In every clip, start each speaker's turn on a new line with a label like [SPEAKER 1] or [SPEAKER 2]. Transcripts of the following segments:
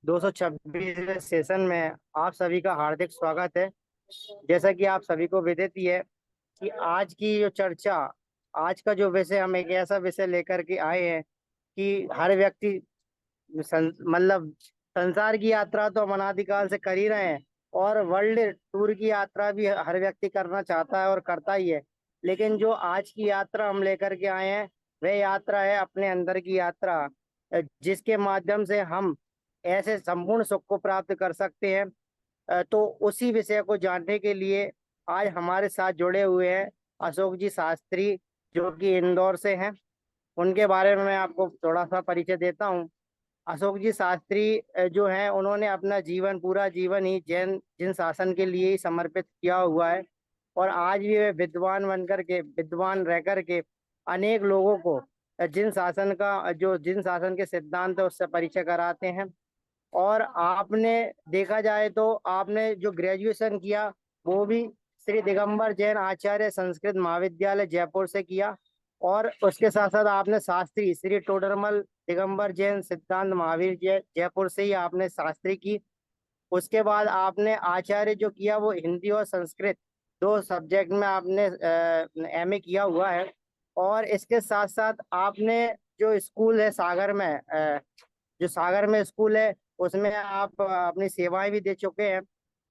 [SPEAKER 1] 226वें session में आप सभी का हार्दिक स्वागत है। जैसा कि आप सभी को विदित ही है कि आज की जो चर्चा, आज का जो विषय, हम एक ऐसा विषय लेकर के आए हैं कि हर व्यक्ति मतलब संसार की यात्रा तो हम अनादिकाल से कर ही रहे हैं, और वर्ल्ड टूर की यात्रा भी हर व्यक्ति करना चाहता है और करता ही है। लेकिन जो आज की यात्रा हम लेकर के आए हैं, वह यात्रा है अपने अंदर की यात्रा, जिसके माध्यम से हम ऐसे संपूर्ण सुख को प्राप्त कर सकते हैं। तो उसी विषय को जानने के लिए आज हमारे साथ जुड़े हुए हैं अशोक जी शास्त्री, जो कि इंदौर से हैं। उनके बारे में मैं आपको थोड़ा सा परिचय देता हूँ। अशोक जी शास्त्री जो हैं, उन्होंने अपना जीवन, पूरा जीवन ही जैन जिन शासन के लिए ही समर्पित किया हुआ है। और आज भी वे विद्वान बनकर के, विद्वान रह कर के अनेक लोगों को जिन शासन के सिद्धांत है उससे परिचय कराते हैं। और आपने देखा जाए तो आपने जो ग्रेजुएशन किया वो भी श्री दिगंबर जैन आचार्य संस्कृत महाविद्यालय जयपुर से किया। और उसके साथ साथ आपने शास्त्री श्री टोडरमल दिगंबर जैन सिद्धांत महावीर जयपुर से ही आपने शास्त्री की। उसके बाद आपने आचार्य जो किया वो हिंदी और संस्कृत दो सब्जेक्ट में आपने एमए किया हुआ है। और इसके साथ साथ आपने जो स्कूल है सागर में, जो सागर में स्कूल है, उसमें आप अपनी सेवाएं भी दे चुके हैं।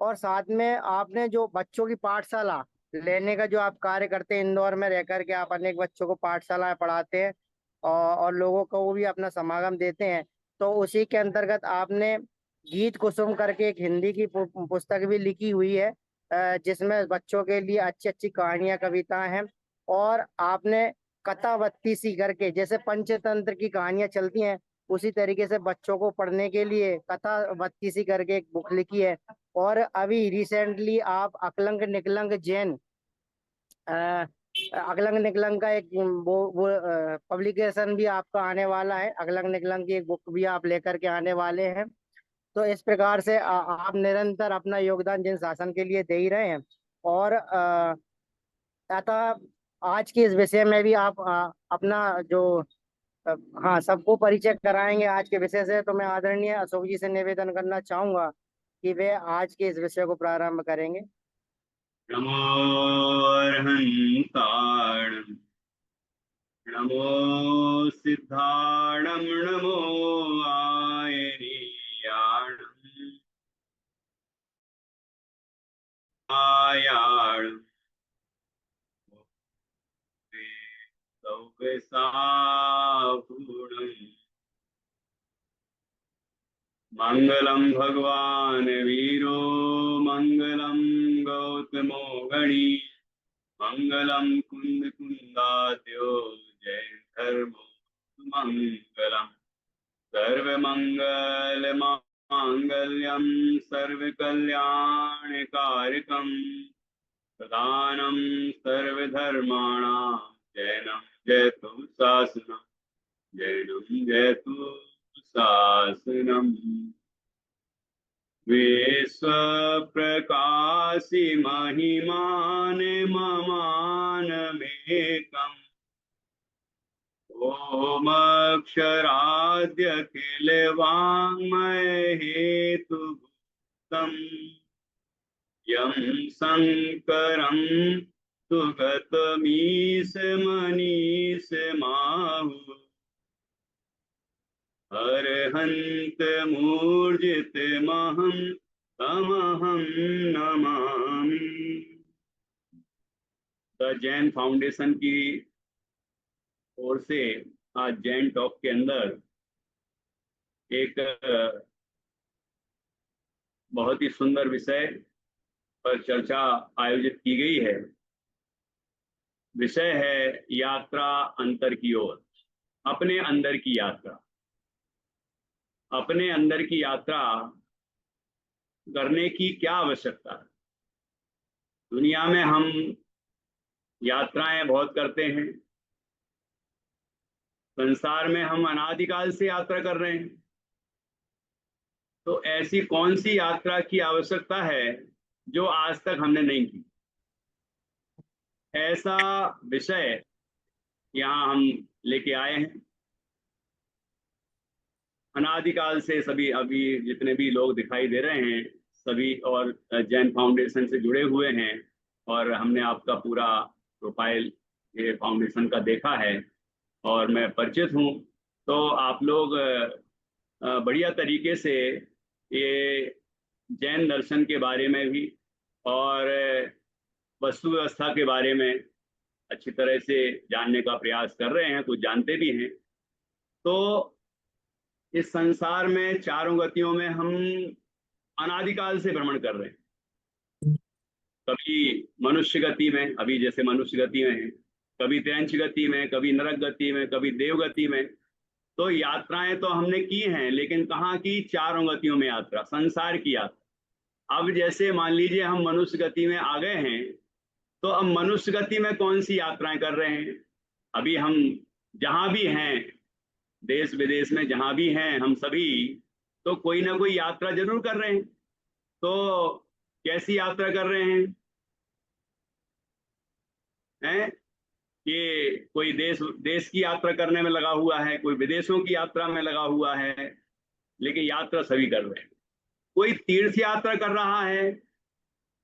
[SPEAKER 1] और साथ में आपने जो बच्चों की पाठशाला लेने का जो आप कार्य करते हैं, इंदौर में रह करके आप अनेक बच्चों को पाठशालाएं पढ़ाते हैं और लोगों को वो भी अपना समागम देते हैं। तो उसी के अंतर्गत आपने गीत कुसुम करके एक हिंदी की पुस्तक भी लिखी हुई है, जिसमें बच्चों के लिए अच्छी अच्छी कहानियां, कविताएं हैं। और आपने कथावत्ती सी करके, जैसे पंचतंत्र की कहानियां चलती हैं, उसी तरीके से बच्चों को पढ़ने के लिए कथावत्ती सी करके एक बुक लिखी है। और अभी रिसेंटली आप अकलंक निकलंक जैन, अ, अकलंक निकलंक का एक वो पब्लिकेशन भी आपका आने वाला है। अकलंक निकलंक की एक बुक भी आप लेकर के आने वाले हैं। तो इस प्रकार से आप निरंतर अपना योगदान जिन शासन के लिए दे ही रहे हैं। और अतः आज के इस विषय में भी आप अपना जो अ, हाँ, सबको परिचय कराएंगे आज के विषय से। तो मैं आदरणीय अशोक जी से निवेदन करना चाहूंगा कि वे आज के इस विषय को प्रारंभ करेंगे।
[SPEAKER 2] नमोऽर्हन्ताणं नमो सिद्धाणं नमो आयनीयाणं आयाणं सौकसापूर्णम् मङ्गलं भगवान् वीरो मङ्गलं गौतमो गणी मङ्गलं कुन्द कुन्दाद्यो जैन धर्मो मङ्गलम् सर्वमङ्गलमाङ्गल्यं सर्वकल्याणकारकं प्रधानं सर्वधर्माणां जैनं जयतु शासनं जैनं जयतु शासनम् विश्वप्रकाशि महिमान् ममानमेकम् ओमक्षराद्य किल वाङ्मय हेतुभूतम् यं शङ्करं सुगतमीश माहु अर्हन्तमूर्जितमहं तमहं नमामि। द जैन फाउंडेशन की ओर से आज जैन टॉक के अंदर एक बहुत ही सुंदर विषय पर चर्चा आयोजित की गई है। विषय है यात्रा अंतर की ओर। अपने अंदर की यात्रा। अपने अंदर की यात्रा करने की क्या आवश्यकता है। दुनिया में हम यात्राएं बहुत करते हैं। संसार में हम अनादिकाल से यात्रा कर रहे हैं। तो ऐसी कौन सी यात्रा की आवश्यकता है जो आज तक हमने नहीं की। ऐसा विषय यहाँ हम लेके आए हैं। अनादिकाल से सभी अभी जितने भी लोग दिखाई दे रहे हैं सभी और जैन फाउंडेशन से जुड़े हुए हैं, और हमने आपका पूरा प्रोफाइल ये फाउंडेशन का देखा है और मैं परिचित हूँ। तो आप लोग बढ़िया तरीके से ये जैन दर्शन के बारे में भी और वस्तु व्यवस्था के बारे में अच्छी तरह से जानने का प्रयास कर रहे हैं, कुछ जानते भी हैं। तो इस संसार में चारों गतियों में हम अनादिकाल से भ्रमण कर रहे हैं। कभी मनुष्य गति में, अभी जैसे मनुष्य गति में है, कभी त्रैंच गति में, कभी नरक गति में, कभी देव गति में। तो यात्राएं तो हमने की हैं, लेकिन कहाँ की? चारों गतियों में यात्रा, संसार की यात्रा। अब जैसे मान लीजिए हम मनुष्य गति में आ गए हैं, तो अब मनुष्य गति में कौन सी यात्राएं कर रहे हैं? अभी हम जहां भी हैं, देश विदेश में जहां भी हैं हम सभी, तो कोई ना कोई यात्रा जरूर कर रहे हैं। तो कैसी यात्रा कर रहे हैं? ये कोई देश देश की यात्रा करने में लगा हुआ है, कोई विदेशों की यात्रा में लगा हुआ है, लेकिन यात्रा सभी कर रहे हैं। कोई तीर्थ यात्रा कर रहा है,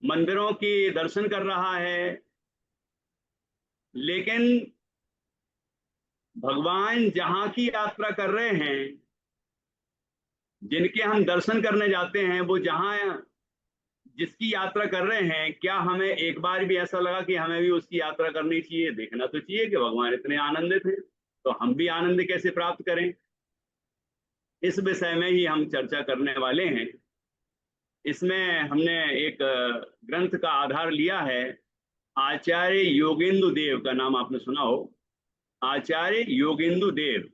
[SPEAKER 2] मंदिरों की दर्शन कर रहा है, लेकिन भगवान जहां की यात्रा कर रहे हैं, जिनके हम दर्शन करने जाते हैं, वो जहां जिसकी यात्रा कर रहे हैं, क्या हमें एक बार भी ऐसा लगा कि हमें भी उसकी यात्रा करनी चाहिए? देखना तो चाहिए कि भगवान इतने आनंदित हैं, तो हम भी आनंद कैसे प्राप्त करें। इस विषय में ही हम चर्चा करने वाले हैं। इसमें हमने एक ग्रंथ का आधार लिया है, आचार्य योगेंदु देव का नाम आपने सुना हो। आचार्य योगेंदु देव,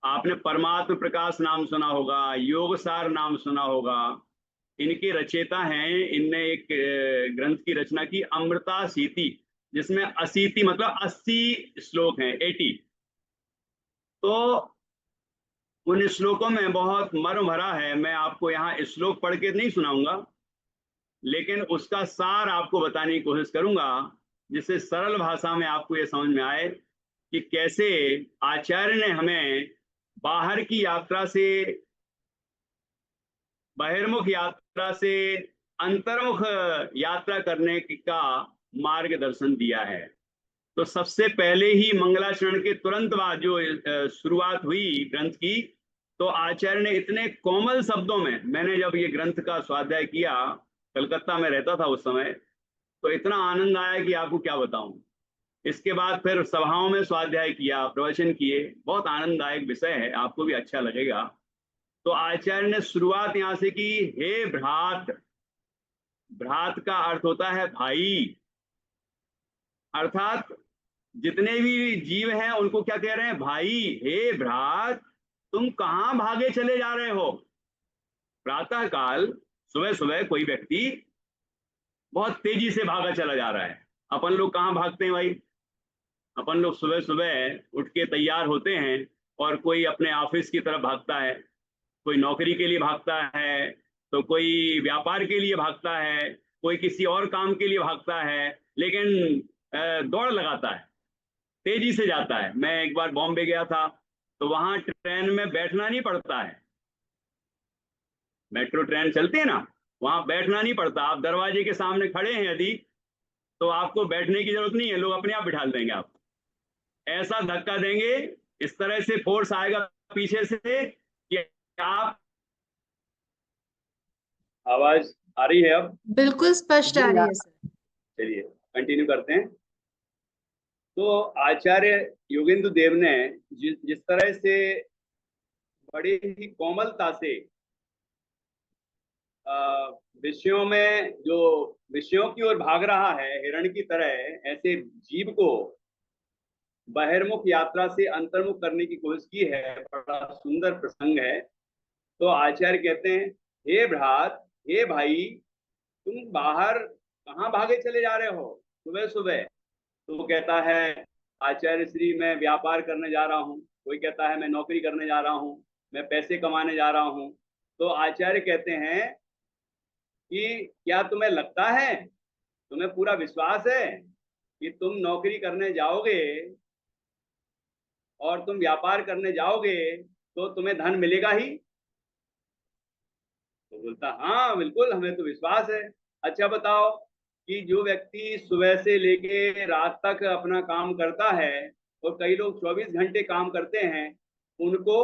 [SPEAKER 2] आपने परमात्म प्रकाश नाम सुना होगा, योगसार नाम सुना होगा। इनके रचयिता हैं। इनने एक ग्रंथ की रचना की, अमृता सीति, जिसमें असीति मतलब 80 श्लोक हैं, 80। तो उन श्लोकों में बहुत मर्म भरा है। मैं आपको यहाँ श्लोक पढ़ के नहीं सुनाऊंगा, लेकिन उसका सार आपको बताने की कोशिश करूंगा, जिससे सरल भाषा में आपको ये समझ में आए कि कैसे आचार्य ने हमें बाहर की यात्रा से, बहिर्मुख यात्रा से अंतर्मुख यात्रा करने का मार्गदर्शन दिया है। तो सबसे पहले ही मंगलाचरण के तुरंत बाद जो शुरुआत हुई ग्रंथ की, तो आचार्य ने इतने कोमल शब्दों में, मैंने जब ये ग्रंथ का स्वाध्याय किया, कलकत्ता में रहता था उस समय, तो इतना आनंद आया कि आपको क्या बताऊं। इसके बाद फिर सभाओं में स्वाध्याय किया, प्रवचन किए, बहुत आनंददायक विषय है, आपको भी अच्छा लगेगा। तो आचार्य ने शुरुआत यहां से की, हे भ्रात। भ्रात का अर्थ होता है भाई, अर्थात जितने भी जीव हैं उनको क्या कह रहे हैं? भाई। हे भ्रात, तुम कहां भागे चले जा रहे हो? प्रातः काल, सुबह सुबह कोई व्यक्ति बहुत तेजी से भागा चला जा रहा है। अपन लोग कहाँ भागते हैं भाई? अपन लोग सुबह सुबह उठ के तैयार होते हैं और कोई अपने ऑफिस की तरफ भागता है, कोई नौकरी के लिए भागता है, तो कोई व्यापार के लिए भागता है, कोई किसी और काम के लिए भागता है, लेकिन दौड़ लगाता है, तेजी से जाता है। मैं एक बार बॉम्बे गया था, तो वहां ट्रेन में बैठना नहीं पड़ता है। मेट्रो ट्रेन चलती है ना, वहां बैठना नहीं पड़ता। आप दरवाजे के सामने खड़े हैं यदि, तो आपको बैठने की जरूरत नहीं है, लोग अपने आप बिठा देंगे। आप ऐसा धक्का देंगे, इस तरह से फोर्स आएगा पीछे से कि आप, आवाज आ रही है अब?
[SPEAKER 3] बिल्कुल स्पष्ट आ
[SPEAKER 1] जी
[SPEAKER 3] रही है सर।
[SPEAKER 2] चलिए कंटिन्यू करते हैं। तो आचार्य योगेंद्र देव ने जिस तरह से बड़ी ही कोमलता से विषयों में, जो विषयों की ओर भाग रहा है हिरण की तरह, ऐसे जीव को बहिर्मुख यात्रा से अंतर्मुख करने की कोशिश की है। बड़ा सुंदर प्रसंग है। तो आचार्य कहते हैं, हे भ्रात, हे भाई, तुम बाहर कहाँ भागे चले जा रहे हो सुबह सुबह? तो वो कहता है, आचार्य श्री, मैं व्यापार करने जा रहा हूँ। कोई कहता है, मैं नौकरी करने जा रहा हूँ, मैं पैसे कमाने जा रहा हूँ। तो आचार्य कहते हैं कि क्या तुम्हें लगता है, तुम्हें पूरा विश्वास है कि तुम नौकरी करने जाओगे और तुम व्यापार करने जाओगे तो तुम्हें धन मिलेगा ही। तो बोलता हाँ बिल्कुल, हमें तो विश्वास है। अच्छा बताओ कि जो व्यक्ति सुबह से लेके रात तक अपना काम करता है, और कई लोग 24 घंटे काम करते हैं उनको,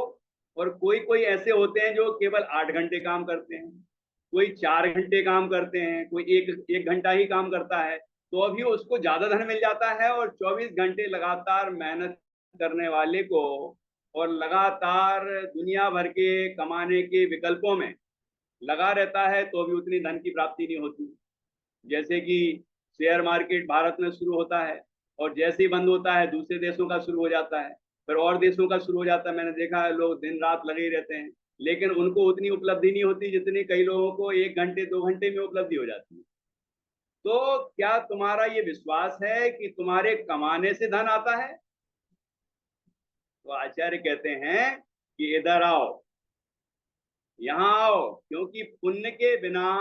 [SPEAKER 2] और कोई कोई ऐसे होते हैं जो केवल 8 घंटे काम करते हैं, कोई 4 घंटे काम करते हैं, कोई एक घंटा ही काम करता है, तो अभी उसको ज्यादा धन मिल जाता है। और 24 घंटे लगातार मेहनत करने वाले को और लगातार दुनिया भर के कमाने के विकल्पों में लगा रहता है तो भी उतनी धन की प्राप्ति नहीं होती। जैसे कि शेयर मार्केट भारत में शुरू होता है और जैसे ही बंद होता है दूसरे देशों का शुरू हो जाता है, फिर और देशों का शुरू हो जाता है। मैंने देखा है लोग दिन रात लगे ही रहते हैं, लेकिन उनको उतनी उपलब्धि नहीं होती जितनी कई लोगों को 1 घंटे 2 घंटे में उपलब्धि हो जाती है। तो क्या तुम्हारा ये विश्वास है कि तुम्हारे कमाने से धन आता है? तो आचार्य कहते हैं कि इधर आओ, यहाँ आओ, क्योंकि पुण्य के बिना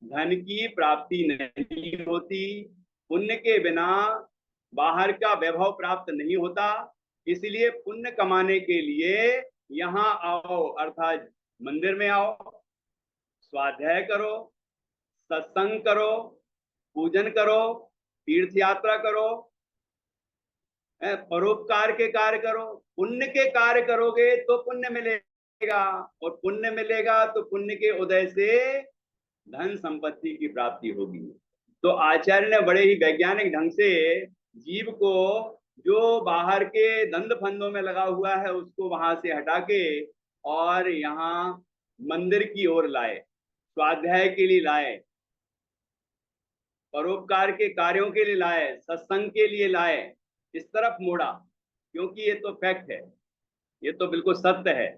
[SPEAKER 2] धन की प्राप्ति नहीं होती, पुण्य के बिना बाहर का वैभव प्राप्त नहीं होता। इसलिए पुण्य कमाने के लिए यहाँ आओ, अर्थात मंदिर में आओ, स्वाध्याय करो, सत्संग करो, पूजन करो, तीर्थ यात्रा करो, परोपकार के कार्य करो। पुण्य के कार्य करोगे तो पुण्य मिलेगा, और पुण्य मिलेगा तो पुण्य के उदय से धन संपत्ति की प्राप्ति होगी। तो आचार्य ने बड़े ही वैज्ञानिक ढंग से जीव को जो बाहर के दंड फंदों में लगा हुआ है उसको वहां से हटा के और यहाँ मंदिर की ओर लाए, स्वाध्याय के लिए लाए, परोपकार के कार्यों के लिए लाए, सत्संग के लिए लाए, इस तरफ मोड़ा। क्योंकि ये तो फैक्ट है, ये तो बिल्कुल सत्य है।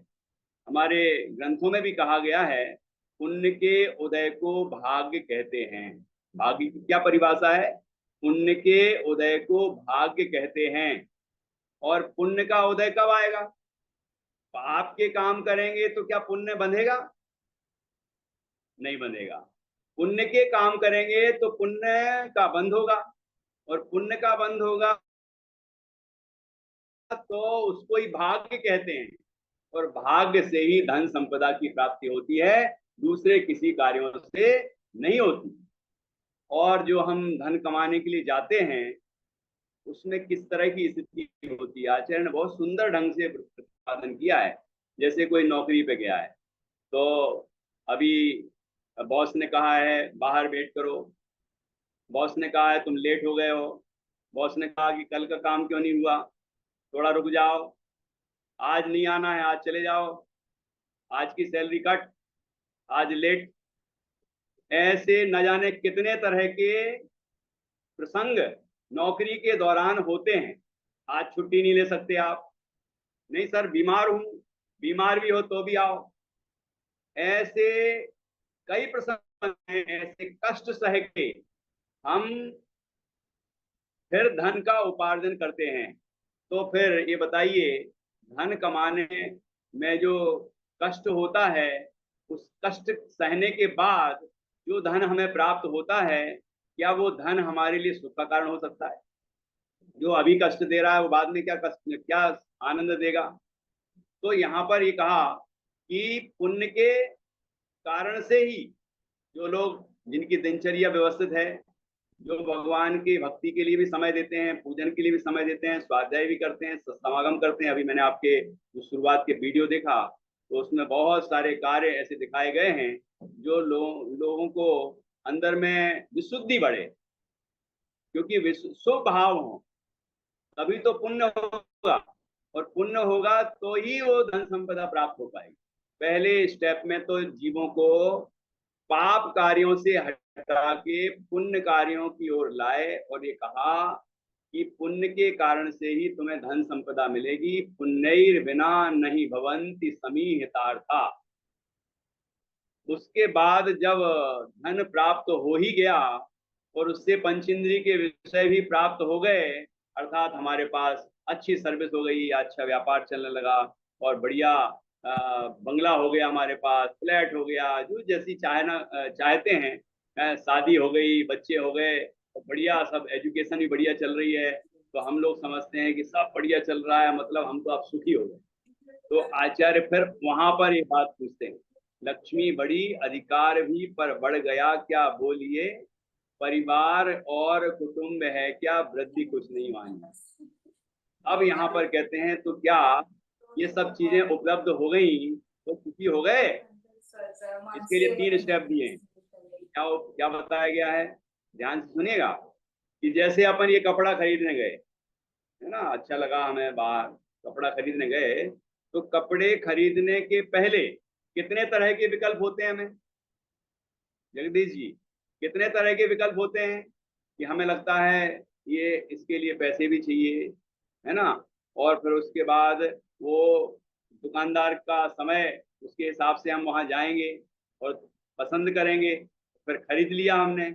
[SPEAKER 2] हमारे ग्रंथों में भी कहा गया है, पुण्य के उदय को भाग्य कहते हैं। भाग्य की क्या परिभाषा है? पुण्य के उदय को भाग्य कहते हैं। और पुण्य का उदय कब आएगा? पाप के काम करेंगे तो क्या पुण्य बंधेगा? नहीं बंधेगा। पुण्य के काम करेंगे तो पुण्य का बंध होगा, और पुण्य का बंध होगा तो उसको ही भाग्य कहते हैं। और भाग्य से ही धन संपदा की प्राप्ति होती है, दूसरे किसी कार्यों से नहीं होती। और जो हम धन कमाने के लिए जाते हैं उसमें किस तरह की स्थिति होती है, आचार्य ने बहुत सुंदर ढंग से प्रतिपादन किया है। जैसे कोई नौकरी पे गया है, तो अभी बॉस ने कहा है बाहर वेट करो, बॉस ने कहा है तुम लेट हो गए हो, बॉस ने कहा कि कल का काम क्यों नहीं हुआ, थोड़ा रुक जाओ, आज नहीं आना है, आज चले जाओ, आज की सैलरी कट, आज लेट। ऐसे न जाने कितने तरह के प्रसंग नौकरी के दौरान होते हैं। आज छुट्टी नहीं ले सकते आप, नहीं सर बीमार हूं, बीमार भी हो तो भी आओ। ऐसे कई प्रसंग हैं, ऐसे कष्ट सह के हम फिर धन का उपार्जन करते हैं। तो फिर ये बताइए, धन कमाने में जो कष्ट होता है, उस कष्ट सहने के बाद जो धन हमें प्राप्त होता है, क्या वो धन हमारे लिए सुख का कारण हो सकता है? जो अभी कष्ट दे रहा है वो बाद में क्या कष्ट, क्या आनंद देगा? तो यहाँ पर ये कहा कि पुण्य के कारण से ही जो लोग, जिनकी दिनचर्या व्यवस्थित है, जो भगवान की भक्ति के लिए भी समय देते हैं, पूजन के लिए भी समय देते हैं, स्वाध्याय भी करते हैं, समागम करते हैं। अभी मैंने आपके जो शुरुआत के वीडियो देखा तो उसमें बहुत सारे कार्य ऐसे दिखाए गए हैं जो लोगों को अंदर में विशुद्धि बढ़े, क्योंकि शुभ भाव हो तभी तो पुण्य होगा, और पुण्य होगा तो ही वो धन संपदा प्राप्त हो पाएगी। पहले स्टेप में तो जीवों को पाप कार्यों से हटा के पुण्य कार्यों की ओर लाए, और ये कहा कि पुण्य के कारण से ही तुम्हें धन संपदा मिलेगी, पुण्यैर बिना नहीं भवन्ति समीहितार्था। उसके बाद जब धन प्राप्त हो ही गया और उससे पंचेंद्रिय के विषय भी प्राप्त हो गए, अर्थात हमारे पास अच्छी सर्विस हो गई, अच्छा व्यापार चलने लगा, और बढ़िया बंगला हो गया, हमारे पास फ्लैट हो गया, जो जैसी चाहते हैं, शादी हो गई, बच्चे हो गए, तो बढ़िया सब, एजुकेशन भी बढ़िया चल रही है, तो हम लोग समझते हैं कि सब बढ़िया चल रहा है, मतलब हम तो अब सुखी हो गए। तो आचार्य फिर वहां पर ये बात पूछते हैं, लक्ष्मी बड़ी अधिकार भी पर बढ़ गया क्या बोलिए, परिवार और कुटुंब है क्या वृद्धि कुछ नहीं मानी। अब यहाँ पर कहते हैं तो क्या ये सब चीजें उपलब्ध हो गई तो सुखी हो गए। इसके लिए 3 स्टेप दिए हैं। क्या क्या बताया गया है, ध्यान से सुनिएगा। कि जैसे अपन ये कपड़ा खरीदने गए, है ना, अच्छा लगा हमें, बाहर कपड़ा खरीदने गए, तो कपड़े खरीदने के पहले कितने तरह के विकल्प होते हैं हमें, जगदीश जी, कितने तरह के विकल्प होते हैं कि हमें लगता है ये इसके लिए पैसे भी चाहिए, है ना, और फिर उसके बाद वो दुकानदार का समय, उसके हिसाब से हम वहां जाएंगे और पसंद करेंगे, फिर खरीद लिया हमने।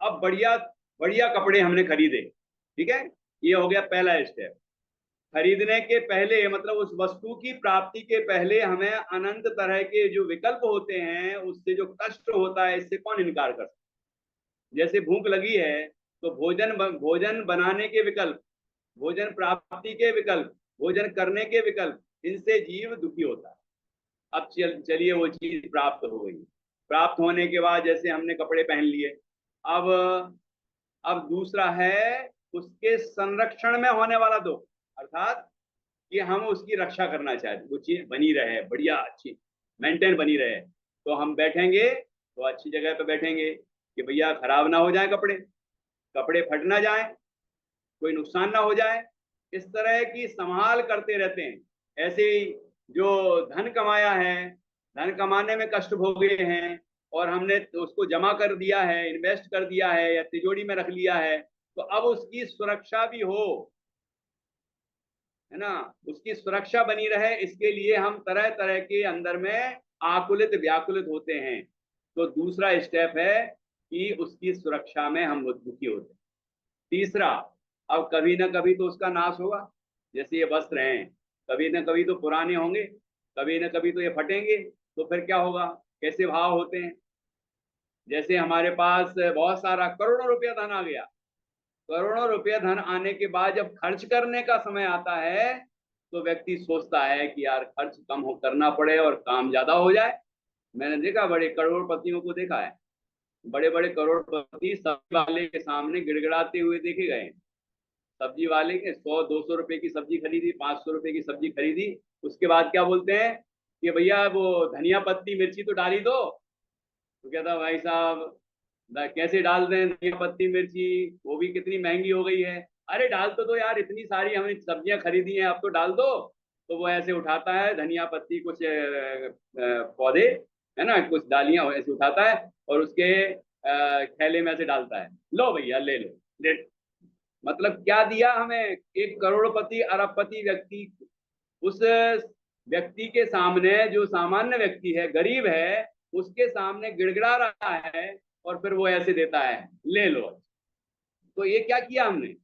[SPEAKER 2] अब बढ़िया बढ़िया कपड़े हमने खरीदे, ठीक है, ये हो गया पहला स्टेप। खरीदने के पहले मतलब उस वस्तु की प्राप्ति के पहले हमें अनंत तरह के जो विकल्प होते हैं, उससे जो कष्ट होता है, इससे कौन इनकार कर सकता है। जैसे भूख लगी है तो भोजन बनाने के विकल्प, भोजन प्राप्ति के विकल्प, भोजन करने के विकल्प, इनसे जीव दुखी होता है। अब चलिए वो चीज प्राप्त हो गई, प्राप्त होने के बाद जैसे हमने कपड़े पहन लिए, अब अब दूसरा है उसके संरक्षण में होने वाला दुख, अर्थात कि हम उसकी रक्षा करना चाहते, वो चीज बनी रहे, बढ़िया अच्छी मेंटेन बनी रहे, तो हम बैठेंगे तो अच्छी जगह पे बैठेंगे कि भैया खराब ना हो जाए कपड़े, कपड़े फट ना जाए, कोई नुकसान ना हो जाए। इस तरह की संभाल करते रहते हैं। ऐसे ही जो धन कमाया है, धन कमाने में कष्ट भोगे हैं और हमने उसको जमा कर दिया है, इन्वेस्ट कर दिया है या तिजोरी में रख लिया है, तो अब उसकी सुरक्षा भी हो, है ना, उसकी सुरक्षा बनी रहे, इसके लिए हम तरह तरह के अंदर में आकुलित व्याकुलित होते हैं। तो दूसरा स्टेप है कि उसकी सुरक्षा में हम दुखी होते हैं। तीसरा, अब कभी ना कभी तो उसका नाश होगा, जैसे ये वस्त्र हैं, कभी ना कभी तो पुराने होंगे, कभी ना कभी तो ये फटेंगे, तो फिर क्या होगा, कैसे भाव होते हैं। जैसे हमारे पास बहुत सारा करोड़ों रुपया धन आ गया, करोड़ों रुपया धन आने के बाद जब खर्च करने का समय आता है तो व्यक्ति सोचता है कि यार खर्च कम हो करना पड़े और काम ज्यादा हो जाए। मैंने देखा, बड़े करोड़पतियों को देखा है, बड़े बड़े करोड़पति सब्जी वाले के सामने गिड़गिड़ाते हुए देखे गए। सब्जी वाले के 100-200 रुपए की सब्जी खरीदी, 500 रुपए की सब्जी खरीदी, उसके बाद क्या बोलते हैं कि भैया वो धनिया पत्ती मिर्ची तो डाली दो, तो कहता भाई साहब कैसे डाल दें धनिया पत्ती मिर्ची, वो भी कितनी महंगी हो गई है। अरे डाल तो दो यार, इतनी सारी हमने सब्जियां खरीदी हैं, अब तो डाल दो। तो वो ऐसे उठाता है धनिया पत्ती, कुछ पौधे, है ना, कुछ डालियां ऐसे उठाता है और उसके थैले में ऐसे डालता है, लो भैया ले लो, ले। मतलब क्या दिया हमें, एक करोड़पति अरबपति व्यक्ति, उस व्यक्ति के सामने, जो सामान्य व्यक्ति है, गरीब है, उसके सामने गिड़गिड़ा रहा है और फिर वो ऐसे देता है, ले लो। तो ये क्या किया हमने,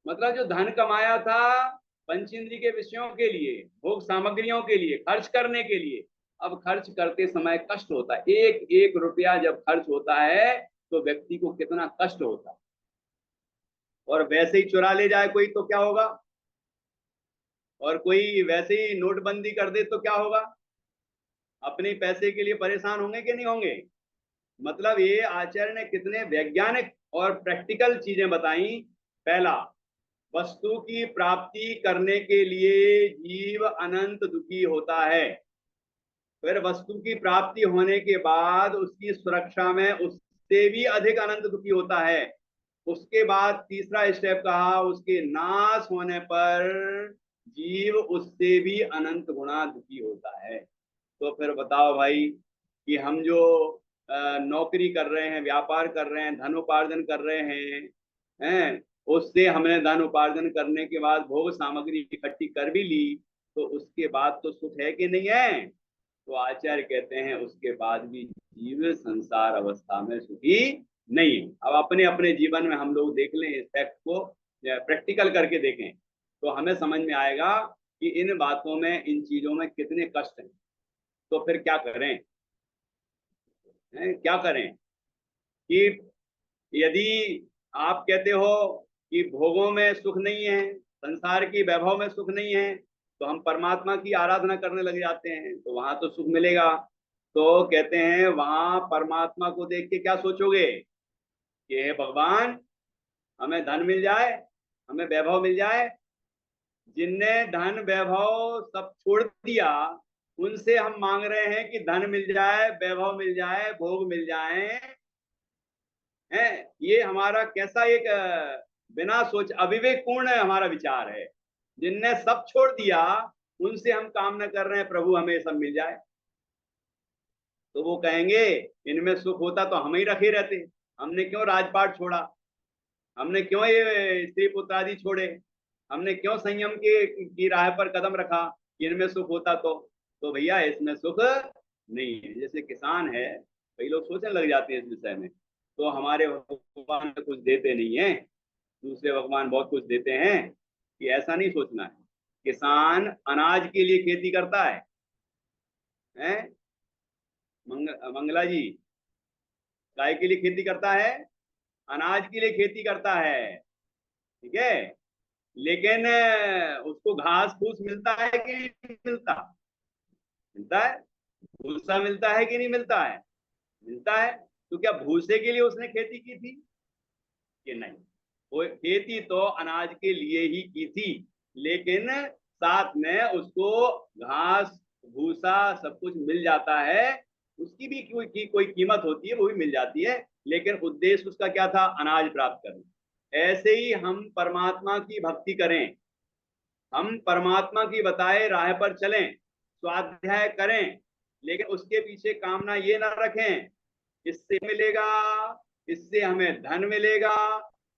[SPEAKER 2] मतलब जो धन कमाया था पंचेंद्री के विषयों के लिए, भोग सामग्रियों के लिए, खर्च करने के लिए, अब खर्च करते समय कष्ट होता है। एक एक रुपया जब खर्च होता है तो व्यक्ति को कितना कष्ट होता है। और वैसे ही चुरा ले जाए कोई तो क्या होगा, और कोई वैसे ही नोटबंदी कर दे तो क्या होगा, अपने पैसे के लिए परेशान होंगे कि नहीं होंगे। मतलब ये आचार्य ने कितने वैज्ञानिक और प्रैक्टिकल चीजें बताई। पहला, वस्तु की प्राप्ति करने के लिए जीव अनंत दुखी होता है, फिर वस्तु की प्राप्ति होने के बाद उसकी सुरक्षा में उससे भी अधिक अनंत दुखी होता है। उसके बाद तीसरा स्टेप कहा, उसके नाश होने पर जीव उससे भी अनंत गुणा दुखी होता है। तो फिर बताओ भाई कि हम जो नौकरी कर रहे हैं, व्यापार कर रहे हैं, धन उपार्जन कर रहे हैं, उससे हमने धन उपार्जन करने के बाद भोग सामग्री इकट्ठी कर भी ली, तो उसके बाद तो सुख है कि नहीं है। तो आचार्य कहते हैं उसके बाद भी जीव संसार अवस्था में सुखी नहीं। अब अपने अपने जीवन में हम लोग देख लें, इस फैक्ट को प्रैक्टिकल करके देखें, तो हमें समझ में आएगा कि इन बातों में, इन चीजों में कितने कष्ट हैं। तो फिर क्या करें, क्या करें कि यदि आप कहते हो कि भोगों में सुख नहीं है, संसार की वैभव में सुख नहीं है, तो हम परमात्मा की आराधना करने लग जाते हैं, तो वहां तो सुख मिलेगा। तो कहते हैं वहां परमात्मा को देख के क्या सोचोगे कि हे भगवान, हमें धन मिल जाए, हमें वैभव मिल जाए। जिनने धन वैभव सब छोड़ दिया, उनसे हम मांग रहे हैं कि धन मिल जाए, वैभव मिल जाए, भोग मिल जाए। है ये हमारा कैसा एक बिना सोच अविवेकपूर्ण हमारा विचार है। जिनने सब छोड़ दिया, उनसे हम कामना कर रहे हैं प्रभु हमें सब मिल जाए। तो वो कहेंगे इनमें सुख होता तो हम ही रखे रहते, हमने क्यों राजपाट छोड़ा, हमने क्यों ये स्त्री पुत्र आदि छोड़े, हमने क्यों संयम की राह पर कदम रखा, इनमें सुख होता तो भैया इसमें सुख नहीं है। जैसे किसान है, कई लोग सोचने लग जाते हैं इस विषय में, तो हमारे भगवान कुछ देते नहीं है, दूसरे भगवान बहुत कुछ देते हैं, कि ऐसा नहीं सोचना है। किसान अनाज के लिए खेती करता है? मंगला जी, गाय के लिए खेती करता है, अनाज के लिए खेती करता है, ठीक है। लेकिन उसको घास फूस मिलता है कि नहीं मिलता? मिलता है। भूसा मिलता है कि नहीं मिलता है? मिलता है। तो क्या भूसे के लिए उसने खेती की थी कि नहीं? वो खेती तो अनाज के लिए ही की थी, लेकिन साथ में उसको घास भूसा सब कुछ मिल जाता है, उसकी भी कोई कीमत होती है, वो भी मिल जाती है, लेकिन उद्देश्य उसका क्या था? अनाज प्राप्त करना। ऐसे ही हम परमात्मा की भक्ति करें, हम परमात्मा की बताए राह पर चलें, स्वाध्याय करें, लेकिन उसके पीछे कामना ये ना रखें इससे मिलेगा, इससे हमें धन मिलेगा,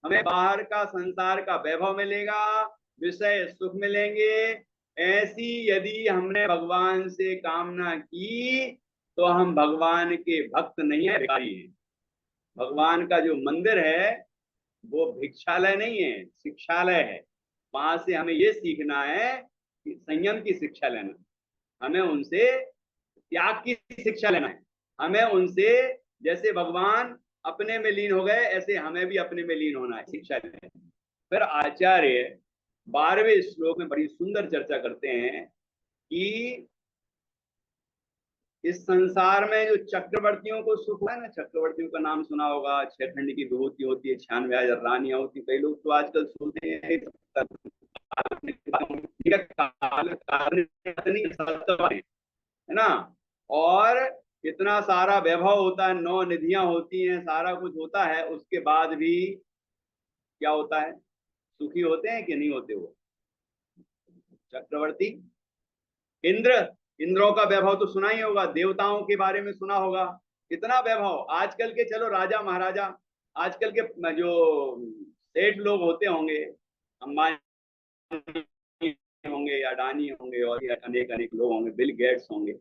[SPEAKER 2] हमें बाहर का संसार का वैभव मिलेगा, विषय सुख मिलेंगे। ऐसी यदि हमने भगवान से कामना की तो हम भगवान के भक्त नहीं है, भिखारी हैं। भगवान का जो मंदिर है वो भिक्षालय नहीं है, शिक्षालय है। वहां से हमें ये सीखना है कि संयम की शिक्षा लेना, हमें उनसे त्याग की शिक्षा लेना है, हमें उनसे जैसे भगवान अपने में लीन हो गए ऐसे हमें भी अपने में लीन होना है, शिक्षा लेना है। फिर आचार्य 12वें श्लोक में बड़ी सुंदर चर्चा करते हैं कि इस संसार में जो चक्रवर्तियों को सुख है ना, चक्रवर्तियों का नाम सुना होगा, 6 खंड की विभूति होती है, 96,000 रानियां होती, कई लोग तो आजकल सुनते हैं है ना। और इतना सारा वैभव होता है, 9 निधियां होती हैं, सारा कुछ होता है, उसके बाद भी क्या होता है? सुखी होते हैं कि नहीं होते वो चक्रवर्ती? इंद्र, इंद्रों का वैभव तो सुना ही होगा, देवताओं के बारे में सुना होगा, कितना वैभव। आजकल के चलो राजा महाराजा, आजकल के जो सेठ लोग होते होंगे, अंबानी होंगे या अडानी होंगे और अनेक अनेक लोग होंगे, बिल गेट्स होंगे,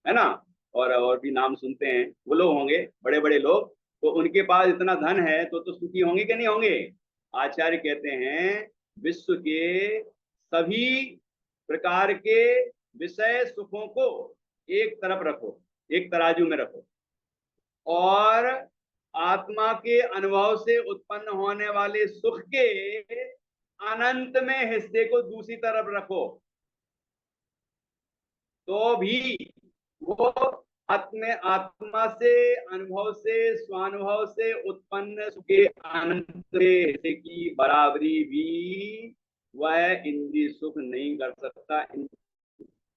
[SPEAKER 2] है ना, और भी नाम सुनते हैं, वो लोग होंगे बड़े बड़े लोग, तो उनके पास इतना धन है तो सुखी होंगे कि नहीं होंगे? आचार्य कहते हैं विश्व के सभी प्रकार के विषय सुखों को एक तरफ रखो, एक तराजू में रखो, और आत्मा के अनुभव से उत्पन्न होने वाले सुख के अनंत में हिस्से को दूसरी तरफ रखो, तो भी वो आत्मा से अनुभव से स्वानुभव से उत्पन्न सुख के अनंत हिस्से की बराबरी भी वह इंद्रिय सुख नहीं कर सकता।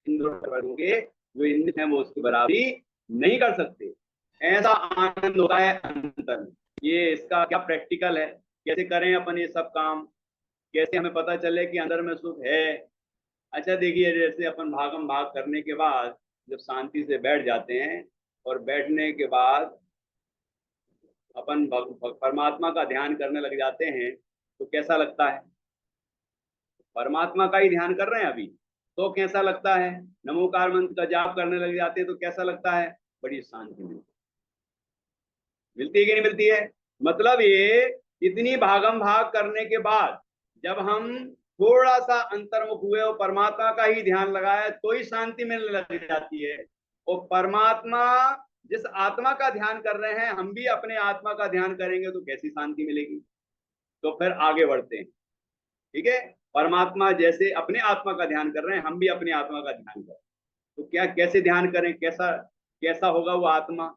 [SPEAKER 2] इंद्रियों के जो इंद्र हैं वो उसकी बराबरी नहीं कर सकते। ऐसा आनंद होता है अंतर में। ये इसका क्या प्रैक्टिकल है, कैसे करें अपन ये सब काम, कैसे हमें पता चले कि अंदर में सुख है? अच्छा देखिए, जैसे अपन भागम भाग करने के बाद जब शांति से बैठ जाते हैं, और बैठने के बाद अपन परमात्मा का ध्यान करने लग जाते हैं, तो कैसा लगता है? परमात्मा का ही ध्यान कर रहे हैं अभी, तो कैसा लगता है? नमोकार मंत्र का जाप करने लग जाते हैं तो कैसा लगता है? बड़ी शांति मिलती है कि नहीं मिलती है? मतलब ये इतनी भागम भाग करने के बाद जब हम थोड़ा सा अंतर्मुख हुए और परमात्मा का ही ध्यान लगाया तो ही शांति मिलने लग जाती है। और परमात्मा जिस आत्मा का ध्यान कर रहे हैं, हम भी अपने आत्मा का ध्यान करेंगे तो कैसी शांति मिलेगी? तो फिर आगे बढ़ते हैं, ठीक है। परमात्मा जैसे अपने आत्मा का ध्यान कर रहे हैं, हम भी अपनी आत्मा का ध्यान करें। तो क्या कैसे ध्यान करें, कैसा कैसा होगा वो आत्मा?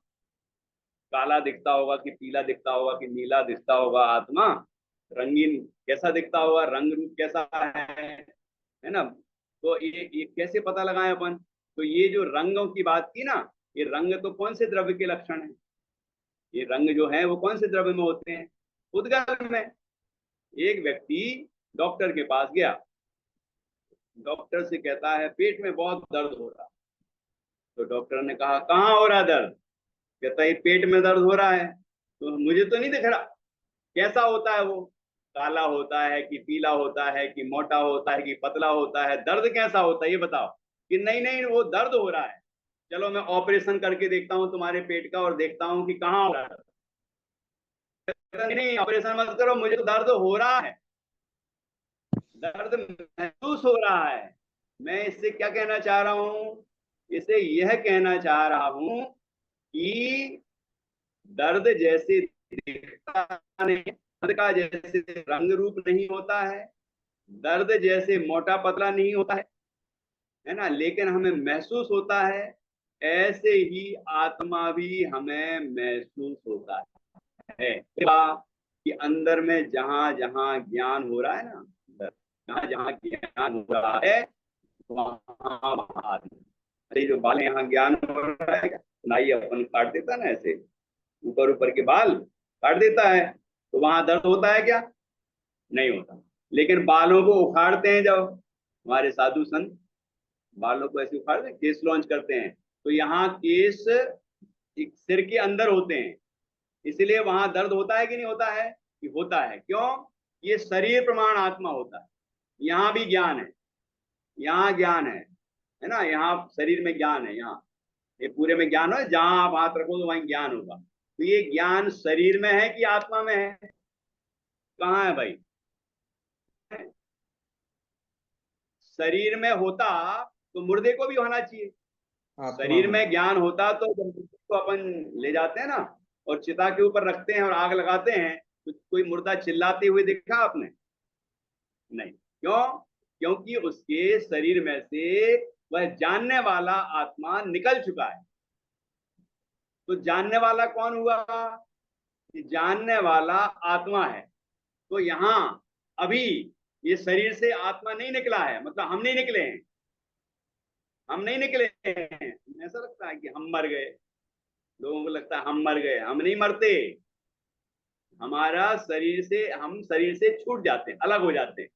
[SPEAKER 2] काला दिखता होगा कि पीला दिखता होगा कि नीला दिखता होगा आत्मा? रंगीन कैसा दिखता होगा, रंग रूप कैसा है ना? तो ये कैसे पता लगाएं अपन? तो ये जो रंगों की बात की ना, ये रंग तो कौन से द्रव्य के लक्षण है? ये रंग जो है वो कौन से द्रव्य में होते हैं? उद्गल में। एक व्यक्ति डॉक्टर के पास गया, डॉक्टर से कहता है पेट में बहुत दर्द हो रहा। तो डॉक्टर ने कहा कहाँ हो रहा दर्द? कहता है पेट में दर्द हो रहा है। तो मुझे तो नहीं दिख रहा, कैसा होता है वो? काला होता है कि पीला होता है कि मोटा होता है कि पतला होता है? दर्द कैसा होता है ये बताओ। कि नहीं नहीं वो दर्द हो रहा है, चलो मैं ऑपरेशन करके देखता हूँ तुम्हारे पेट का और देखता हूँ कि कहाँ हो रहा है। नहीं नहीं ऑपरेशन मत करो, मुझे तो दर्द हो रहा है, दर्द महसूस हो रहा है। मैं इससे क्या कहना चाह रहा हूं? इसे यह कहना चाह रहा हूं कि दर्द जैसे दिखता नहीं, दर्द का जैसे रंग रूप नहीं होता है, दर्द जैसे मोटा पतला नहीं होता है ना, लेकिन हमें महसूस होता है। ऐसे ही आत्मा भी हमें महसूस होता है कि अंदर में जहां जहां ज्ञान हो रहा है ना, जहां जहां ज्ञान हो रहा है वहां वहां। अरे जो बाल यहाँ ज्ञान हो रहा है, नाई अपन काट देता ना ऐसे, ऊपर ऊपर के बाल काट देता है, तो वहां दर्द होता है क्या? नहीं होता। लेकिन बालों को उखाड़ते हैं जब हमारे साधु संत, बालों को ऐसे उखाड़ते हैं, केस लॉन्च करते हैं, तो यहाँ केस एक सिर के अंदर होते हैं, इसलिए वहां दर्द होता है कि नहीं होता है? कि होता है। क्यों? ये शरीर प्रमाण आत्मा होता है। यहाँ भी ज्ञान है, यहाँ ज्ञान है ना, यहाँ शरीर में ज्ञान है, यहाँ ये पूरे में ज्ञान हो, जहां आप हाथ रखो तो वहीं ज्ञान होगा। तो ये ज्ञान शरीर में है कि आत्मा में है? कहाँ है भाई? शरीर में होता तो मुर्दे को भी होना चाहिए।
[SPEAKER 3] आत्मा
[SPEAKER 2] शरीर
[SPEAKER 3] में।
[SPEAKER 2] में ज्ञान होता तो जब मुर्दे को अपन ले जाते हैं ना और चिता के ऊपर रखते हैं और आग लगाते हैं, तो कोई मुर्दा चिल्लाते हुए देखा आपने? नहीं। क्यों? क्योंकि उसके शरीर में से वह जानने वाला आत्मा निकल चुका है। तो जानने वाला कौन हुआ? कि जानने वाला आत्मा है। तो यहाँ अभी ये शरीर से आत्मा नहीं निकला है, मतलब हम नहीं निकले हैं, हम नहीं निकले हैं। ऐसा लगता है कि हम मर गए, लोगों को लगता है हम मर गए, हम नहीं मरते। हमारा शरीर से, हम शरीर से छूट जाते हैं, अलग हो जाते हैं।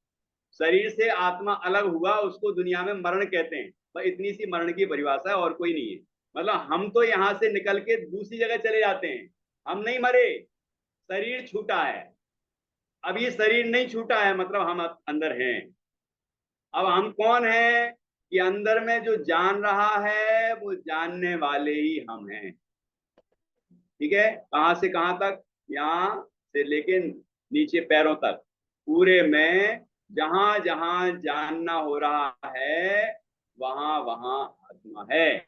[SPEAKER 2] शरीर से आत्मा अलग हुआ, उसको दुनिया में मरण कहते हैं। पर इतनी सी मरण की परिभाषा है, और कोई नहीं है। मतलब हम तो यहाँ से निकल के दूसरी जगह चले जाते हैं, हम नहीं मरे, शरीर छूटा है। अब ये शरीर नहीं छूटा है, मतलब हम अंदर हैं। अब हम कौन हैं? कि अंदर में जो जान रहा है वो जानने वाले ही हम हैं। ठीक है? कहां से कहां तक? यहाँ से लेके नीचे पैरों तक, पूरे में जहां जहां जानना हो रहा है वहां वहां आत्मा है।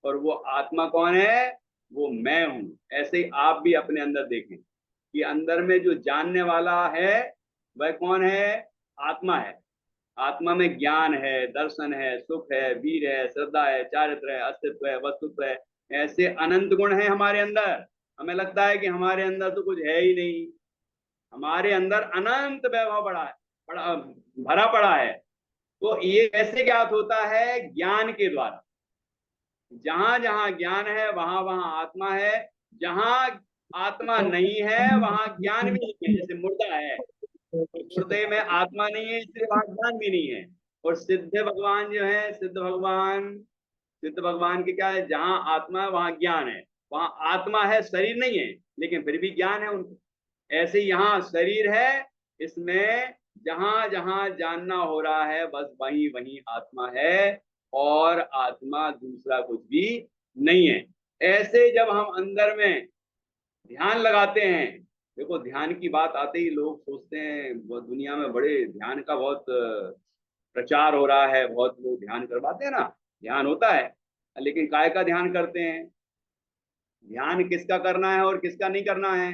[SPEAKER 2] और वो आत्मा कौन है? वो मैं हूं। ऐसे ही आप भी अपने अंदर देखें कि अंदर में जो जानने वाला है वह कौन है? आत्मा है। आत्मा में ज्ञान है, दर्शन है, सुख है, वीर है, श्रद्धा है, चारित्र है, अस्तित्व है, वस्तुत्व है। ऐसे अनंत गुण है हमारे अंदर। हमें लगता है कि हमारे अंदर तो कुछ है ही नहीं। हमारे अंदर अनंत वैभव बड़ा है, बड़ा भरा पड़ा है। तो ये कैसे ज्ञात होता है? ज्ञान के द्वारा। जहां जहां ज्ञान है वहां वहां आत्मा है, जहां आत्मा नहीं है वहां ज्ञान भी नहीं है। जैसे मुर्दा है, मुर्दे में आत्मा नहीं है, इसलिए वहां ज्ञान भी नहीं है। और सिद्ध भगवान जो है, सिद्ध भगवान की क्या है? जहां आत्मा है वहां ज्ञान है। वहां आत्मा है, शरीर नहीं है, लेकिन फिर भी ज्ञान है उनको। ऐसे यहाँ शरीर है, इसमें जहां जहां जानना हो रहा है बस वही वही आत्मा है, और आत्मा दूसरा कुछ भी नहीं है। ऐसे जब हम अंदर में ध्यान लगाते हैं, देखो ध्यान की बात आते ही लोग सोचते हैं, वो दुनिया में बड़े ध्यान का बहुत प्रचार हो रहा है, बहुत लोग ध्यान करवाते हैं ना, ध्यान होता है, लेकिन काय का ध्यान करते हैं? ध्यान किसका करना है और किसका नहीं करना है?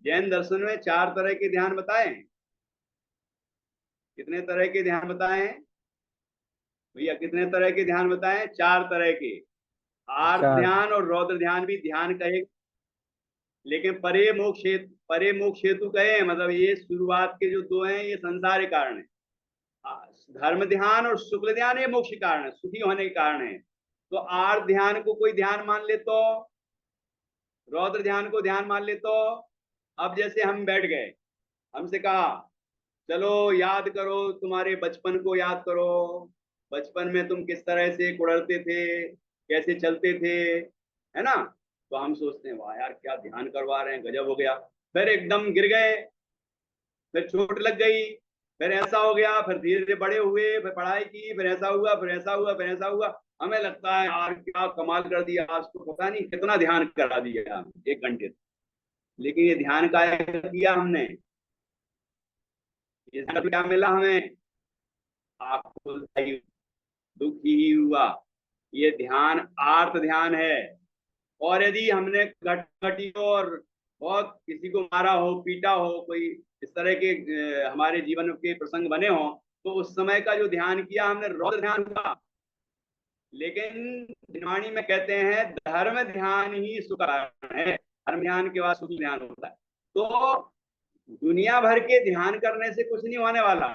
[SPEAKER 2] जैन दर्शन में 4 तरह के ध्यान बताए हैं। कितने तरह के ध्यान बताए हैं भैया? कितने तरह के ध्यान बताए? 4 तरह के। आर्त
[SPEAKER 1] चार।
[SPEAKER 2] ध्यान और रौद्र ध्यान भी ध्यान कहे, लेकिन परे मोक्ष हेतु कहे, मतलब ये शुरुआत के जो 2 हैं ये संसार के कारण है। धर्म ध्यान और शुक्ल ध्यान ये मोक्ष के कारण है, सुखी होने के कारण है। तो आर्त ध्यान को कोई ध्यान मान ले तो, रौद्र ध्यान को ध्यान मान ले तो, अब जैसे हम बैठ गए, हमसे कहा चलो याद करो, तुम्हारे बचपन को याद करो, बचपन में तुम किस तरह से कुड़ते थे, कैसे चलते थे, है ना? तो हम सोचते हैं वाह यार क्या ध्यान करवा रहे हैं, गजब हो गया। फिर एकदम गिर गए, फिर चोट लग गई, फिर ऐसा हो गया, फिर धीरे धीरे बड़े हुए, फिर पढ़ाई की, फिर ऐसा हुआ, फिर ऐसा हुआ, फिर ऐसा हुआ। हमें लगता है यार क्या कमाल कर दिया, आज तो पता नहीं कितना ध्यान करा दिया 1 घंटे। लेकिन ये ध्यान का किया हमने, ये क्या मिला हमें? आपको दुख ही हुआ। ये ध्यान आर्त ध्यान है। और यदि हमने घटी और बहुत किसी को मारा हो, पीटा हो, कोई इस तरह के हमारे जीवन के प्रसंग बने हो, तो उस समय का जो ध्यान किया हमने रौद्र ध्यान हुआ। लेकिन दिनवाणी में कहते हैं धर्म ध्यान ही सुख कारण है, धर्म ध्यान के बाद सुख ध्यान होता है। तो दुनिया भर के ध्यान करने से कुछ नहीं होने वाला,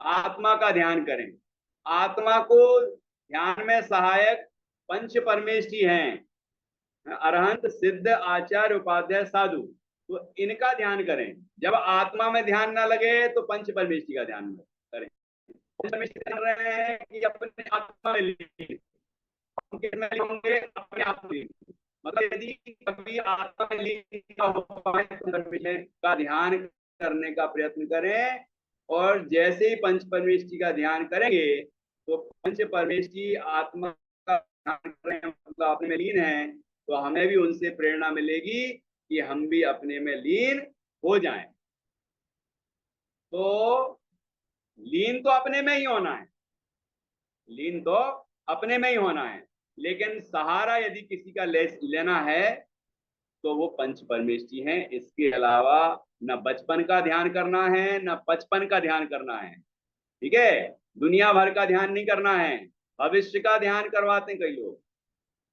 [SPEAKER 2] आत्मा का ध्यान करें। आत्मा को ध्यान में सहायक पंच परमेष्ठी हैं, अरहंत सिद्ध आचार्य उपाध्याय साधु, तो इनका ध्यान करें। जब आत्मा में ध्यान ना लगे तो पंच परमेष्ठी का ध्यान करें। कर रहे हैं कि अपने आत्मा में लीन, होंगे अपने आप में, मतलब यदि कभी आत्मा में लीन हो पाए तो का ध्यान करने का प्रयत्न करें। और जैसे ही पंच परमेष्ठी का ध्यान करेंगे तो पंच परमेष्ठी आत्मा का ध्यान कर रहे हैं, मतलब अपने में लीन है, तो हमें भी उनसे प्रेरणा मिलेगी कि हम भी अपने में लीन हो जाएं। तो लीन तो अपने में ही होना है, लीन तो अपने में ही होना है, लेकिन सहारा यदि किसी का लेना है तो वो पंच परमेष्ठी हैं। इसके अलावा न बचपन का ध्यान करना है, न बचपन का ध्यान करना है, ठीक है? दुनिया भर का ध्यान नहीं करना है, भविष्य का ध्यान करवाते हैं कई लोग।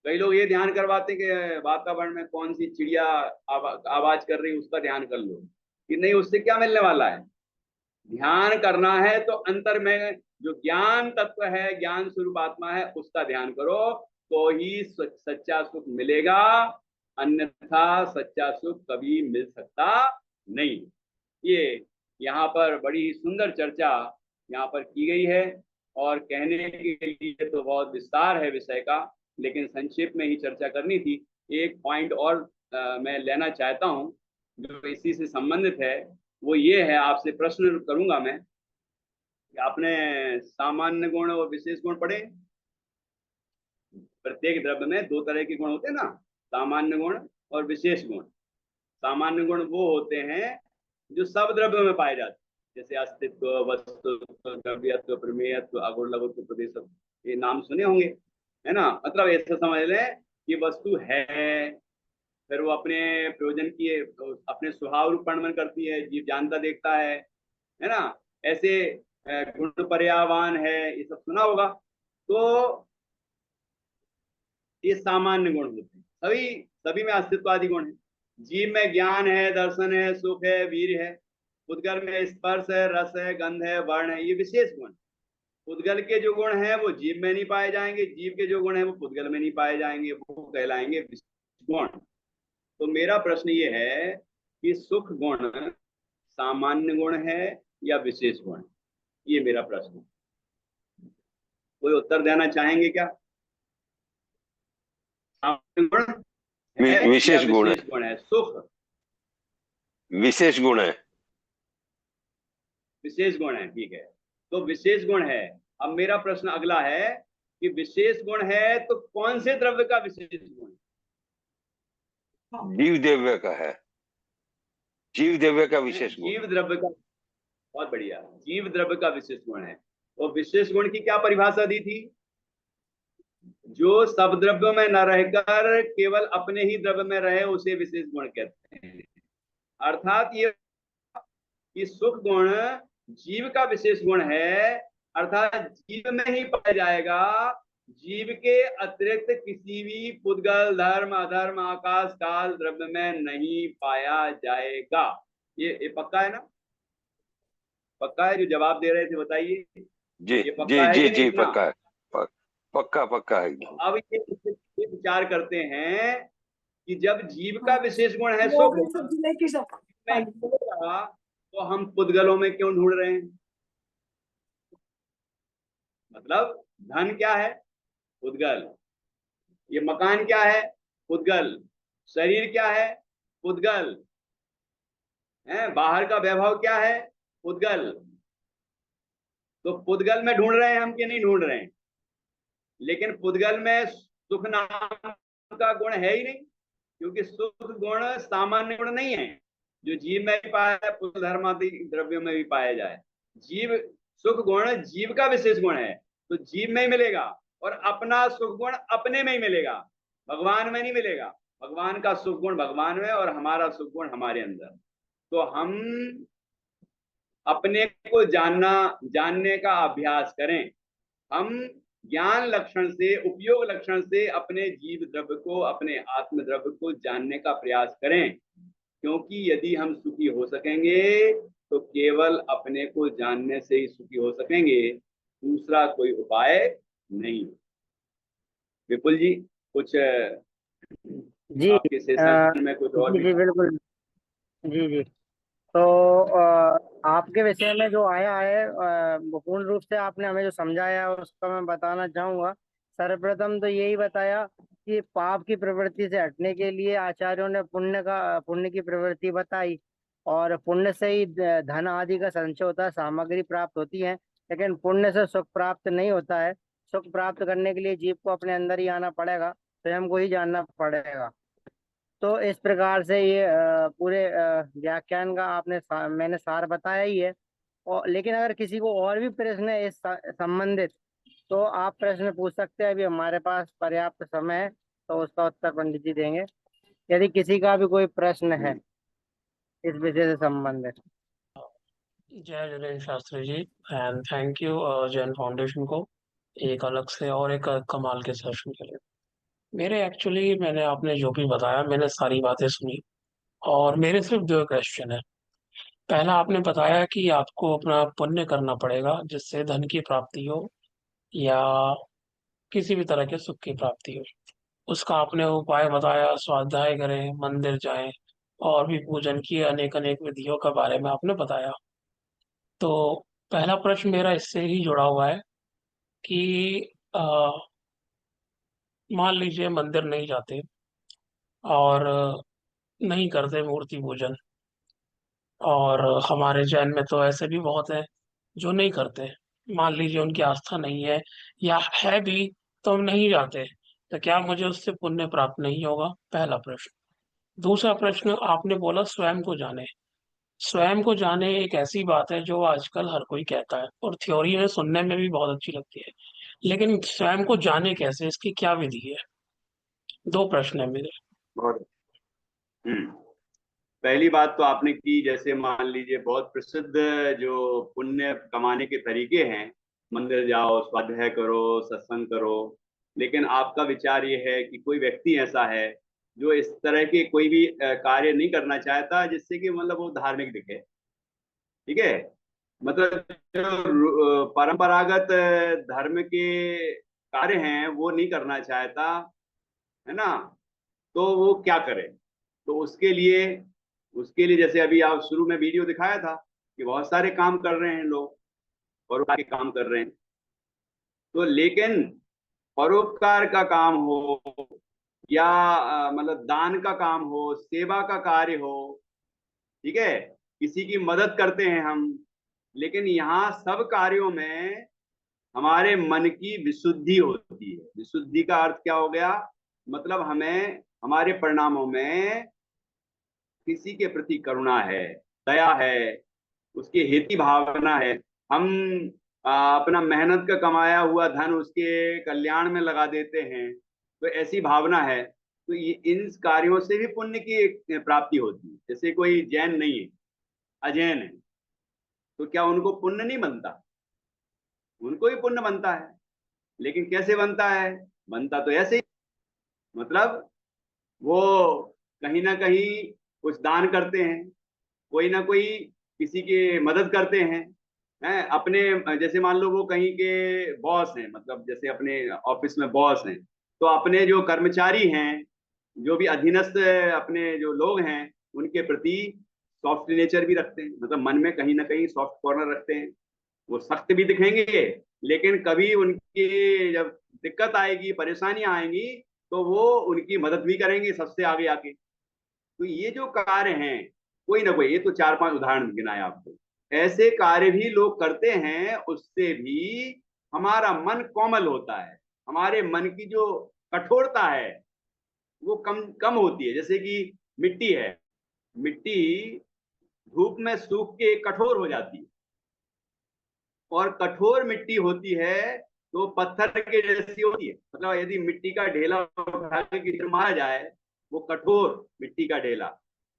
[SPEAKER 2] कई लोग ये ध्यान करवाते हैं कि वातावरण में कौन सी चिड़िया आवाज कर रही है उसका ध्यान कर लो, कि नहीं उससे क्या मिलने वाला है। ध्यान करना है तो अंतर में जो ज्ञान तत्व है, ज्ञान स्वरूप आत्मा है, उसका ध्यान करो, तो ही सच्चा सुख मिलेगा, अन्यथा सच्चा सुख कभी मिल सकता नहीं। ये यहाँ पर बड़ी ही सुंदर चर्चा यहाँ पर की गई है, और कहने के लिए तो बहुत विस्तार है विषय का, लेकिन संक्षेप में ही चर्चा करनी थी। एक पॉइंट और मैं लेना चाहता हूँ जो इसी से संबंधित है, वो ये है, आपसे प्रश्न करूंगा मैं कि आपने सामान्य गुण और विशेष गुण पढ़े? प्रत्येक द्रव्य में 2 तरह के गुण होते हैं ना, सामान्य गुण और विशेष गुण। सामान्य गुण वो होते हैं जो सब द्रव्यों में पाए जाते हैं, जैसे अस्तित्व, वस्तुत्व, द्रव्यत्व, प्रमेयत्व, अगुण लघुत्व, प्रदेशत्व, ये नाम सुने होंगे, है ना? मतलब ऐसा समझ लें कि वस्तु है, फिर वो अपने प्रयोजन की अपने स्वभाव रूप वर्णन करती है, जीव जानता देखता है ना? ऐसे गुण पर्यावान है, ये सब सुना होगा। तो ये सामान्य गुण होते हैं, सभी सभी में अस्तित्वादी गुण है। जीव में ज्ञान है, दर्शन है, सुख है, वीर है। उद्गल में स्पर्श है, रस है, गंध है, वर्ण है, ये विशेष गुण। उद्गल के जो गुण है वो जीव में नहीं पाए जाएंगे, जीव के जो गुण है वो उद्गल में नहीं पाए जाएंगे, वो कहलाएंगे विशेष गुण। तो मेरा प्रश्न ये है कि सुख गुण सामान्य गुण है या विशेष गुण? ये मेरा प्रश्न। कोई उत्तर देना चाहेंगे क्या? सामान्य गुण है या
[SPEAKER 3] विशेष गुण है,
[SPEAKER 2] विशेष गुण है? सुख
[SPEAKER 3] विशेष गुण है।
[SPEAKER 2] विशेष गुण है, ठीक है, तो विशेष गुण है। अब मेरा प्रश्न अगला है कि विशेष गुण है तो कौन से द्रव्य का विशेष गुण?
[SPEAKER 3] जीव द्रव्य का है, जीव द्रव्य का विशेष गुण।
[SPEAKER 2] जीव द्रव्य का, बहुत बढ़िया, जीव द्रव्य का विशेष गुण है। और विशेष गुण की क्या परिभाषा दी थी? जो सब द्रव्यों में न रहकर केवल अपने ही द्रव्य में रहे उसे विशेष गुण कहते हैं। अर्थात ये कि सुख गुण जीव का विशेष गुण है, अर्थात जीव में ही पाया जाएगा, जीव के अतिरिक्त किसी भी पुद्गल, धर्म, अधर्म, आकाश, काल, द्रव्य में नहीं पाया जाएगा। ये पक्का है ना? पक्का है? जो जवाब दे रहे थे बताइए,
[SPEAKER 3] जी
[SPEAKER 2] ये
[SPEAKER 3] जी
[SPEAKER 2] पक्का है
[SPEAKER 3] जी
[SPEAKER 2] कि नहीं
[SPEAKER 3] जी,
[SPEAKER 2] इतना?
[SPEAKER 3] पक्का है। पक्का पक्का है एकदम।
[SPEAKER 2] अब ये विचार करते हैं कि जब जीव का विशेष गुण है सुख, में होगा, तो हम पुद्गलों में क्यों ढूंढ रहे हैं? मतलब धन क्या है? पुद्गल। ये मकान क्या है? पुद्गल। शरीर क्या है? पुद्गल है। बाहर का वैभव क्या है? पुद्गल। तो पुद्गल में ढूंढ रहे हैं हम कि नहीं ढूंढ रहे हैं? लेकिन पुद्गल में सुख नाम का गुण है ही नहीं, क्योंकि सुख गुण सामान्य गुण नहीं है जो जीव में भी पाया है, पुरुष धर्मादि द्रव्यों में भी पाया जाए। जीव सुख गुण जीव का विशेष गुण है, तो जीव में ही मिलेगा, और अपना सुख गुण अपने में ही मिलेगा, भगवान में नहीं मिलेगा। भगवान का सुख गुण भगवान में और हमारा सुख गुण हमारे अंदर। तो हम अपने को जानने का अभ्यास करें। हम ज्ञान लक्षण से, उपयोग लक्षण से अपने जीव द्रव्य को, अपने आत्म द्रव्य को जानने का प्रयास करें, क्योंकि यदि हम सुखी हो सकेंगे तो केवल अपने को जानने से ही सुखी हो सकेंगे, दूसरा कोई उपाय नहीं। विपुल जी, कुछ
[SPEAKER 1] जी
[SPEAKER 2] आपके सेशन में कुछ और
[SPEAKER 1] जी
[SPEAKER 2] भी?
[SPEAKER 1] जी बिल्कुल। जी जी। तो आपके विषय में जो आया है पूर्ण रूप से आपने हमें जो समझाया है उसका मैं बताना चाहूंगा। सर्वप्रथम तो यही बताया कि पाप की प्रवृत्ति से हटने के लिए आचार्यों ने पुण्य की प्रवृत्ति बताई, और पुण्य से ही धन आदि का संचय होता है, सामग्री प्राप्त होती है। लेकिन पुण्य से सुख प्राप्त नहीं होता है। सुख प्राप्त करने के लिए जीव को अपने अंदर ही आना पड़ेगा, स्वयं को ही जानना पड़ेगा। तो इस प्रकार से ये पूरे व्याख्यान का मैंने सार बताया ही है। और लेकिन अगर किसी को और भी प्रश्न है इस संबंधित, तो आप प्रश्न पूछ सकते हैं। अभी हमारे पास पर्याप्त समय है, तो उसका उत्तर पंडित जी देंगे, यदि किसी का भी कोई प्रश्न है इस विषय से संबंधित।
[SPEAKER 4] जय Jagan Shastri ji, and thank you Jain foundation को एक अलग से और एक कमाल के सेशन के लिए। मैंने आपने जो भी बताया, मैंने सारी बातें सुनी, और मेरे सिर्फ दो क्वेश्चन है। पहला, आपने बताया कि आपको अपना पुण्य करना पड़ेगा जिससे धन की प्राप्ति हो या किसी भी तरह के सुख की प्राप्ति हो। उसका आपने उपाय बताया, स्वाध्याय करें, मंदिर जाएं, और भी पूजन की अनेक अनेक विधियों के बारे में आपने बताया। तो पहला प्रश्न मेरा इससे ही जुड़ा हुआ है कि अ, मान लीजिए मंदिर नहीं जाते और नहीं करते मूर्ति पूजन, और हमारे जैन में तो ऐसे भी बहुत हैं जो नहीं करते। मान लीजिए उनकी आस्था नहीं है, या है भी तो हम नहीं जाते, तो क्या मुझे उससे पुण्य प्राप्त नहीं होगा? पहला प्रश्न। दूसरा प्रश्न, आपने बोला स्वयं को जाने। स्वयं को जाने एक ऐसी बात है जो आजकल हर कोई कहता है, और थ्योरी में सुनने में भी बहुत अच्छी लगती है, लेकिन स्वयं को जाने कैसे, इसकी क्या विधि है? दो प्रश्न है मेरे।
[SPEAKER 2] बहुत। हम्म। पहली बात तो आपने की, जैसे मान लीजिए बहुत प्रसिद्ध जो पुण्य कमाने के तरीके हैं, मंदिर जाओ, स्वाध्याय करो, सत्संग करो, लेकिन आपका विचार ये है कि कोई व्यक्ति ऐसा है जो इस तरह के कोई भी कार्य नहीं करना चाहता जिससे कि मतलब वो धार्मिक दिखे। ठीक है? मतलब जो परंपरागत धर्म के कार्य हैं वो नहीं करना चाहता, है ना? तो वो क्या करे? तो उसके लिए जैसे अभी आप शुरू में वीडियो दिखाया था कि बहुत सारे काम कर रहे हैं लोग, परोपकार के काम कर रहे हैं। तो लेकिन परोपकार का काम हो या मतलब दान का काम हो, सेवा का कार्य हो, ठीक है, किसी की मदद करते हैं हम, लेकिन यहाँ सब कार्यों में हमारे मन की विशुद्धि होती है। विशुद्धि का अर्थ क्या हो गया? मतलब हमें हमारे परिणामों में किसी के प्रति करुणा है, दया है, उसके हित की भावना है। हम अपना मेहनत का कमाया हुआ धन उसके कल्याण में लगा देते हैं, तो ऐसी भावना है। तो ये इन कार्यों से भी पुण्य की प्राप्ति होती है। जैसे कोई जैन नहीं है, अजैन है, तो क्या उनको पुण्य नहीं बनता? उनको भी पुण्य बनता है, लेकिन कैसे बनता है? बनता तो ऐसे ही, मतलब वो कहीं ना कहीं कुछ दान करते हैं, कोई ना कोई किसी की मदद करते हैं अपने, जैसे मान लो वो कहीं के बॉस हैं, मतलब जैसे अपने ऑफिस में बॉस हैं, तो अपने जो कर्मचारी हैं, जो भी अधीनस्थ अपने जो लोग हैं, उनके प्रति सॉफ्ट नेचर भी रखते हैं, मतलब मन में कहीं ना कहीं सॉफ्ट कॉर्नर रखते हैं। वो सख्त भी दिखेंगे, लेकिन कभी उनकी जब दिक्कत आएगी, परेशानियां आएंगी, तो वो उनकी मदद भी करेंगे सबसे आगे आके। तो ये जो कार्य हैं, कोई ना कोई, ये तो 4-5 उदाहरण गिनाए आपको, ऐसे कार्य भी लोग करते हैं, उससे भी हमारा मन कोमल होता है, हमारे मन की जो कठोरता है वो कम कम होती है। जैसे कि मिट्टी है, मिट्टी धूप में सूख के कठोर हो जाती है, और कठोर मिट्टी होती है तो पत्थर के जैसी होती है। मतलब यदि मिट्टी का ढेला उठा के किसी को मारा जाए, वो कठोर मिट्टी का ढेला,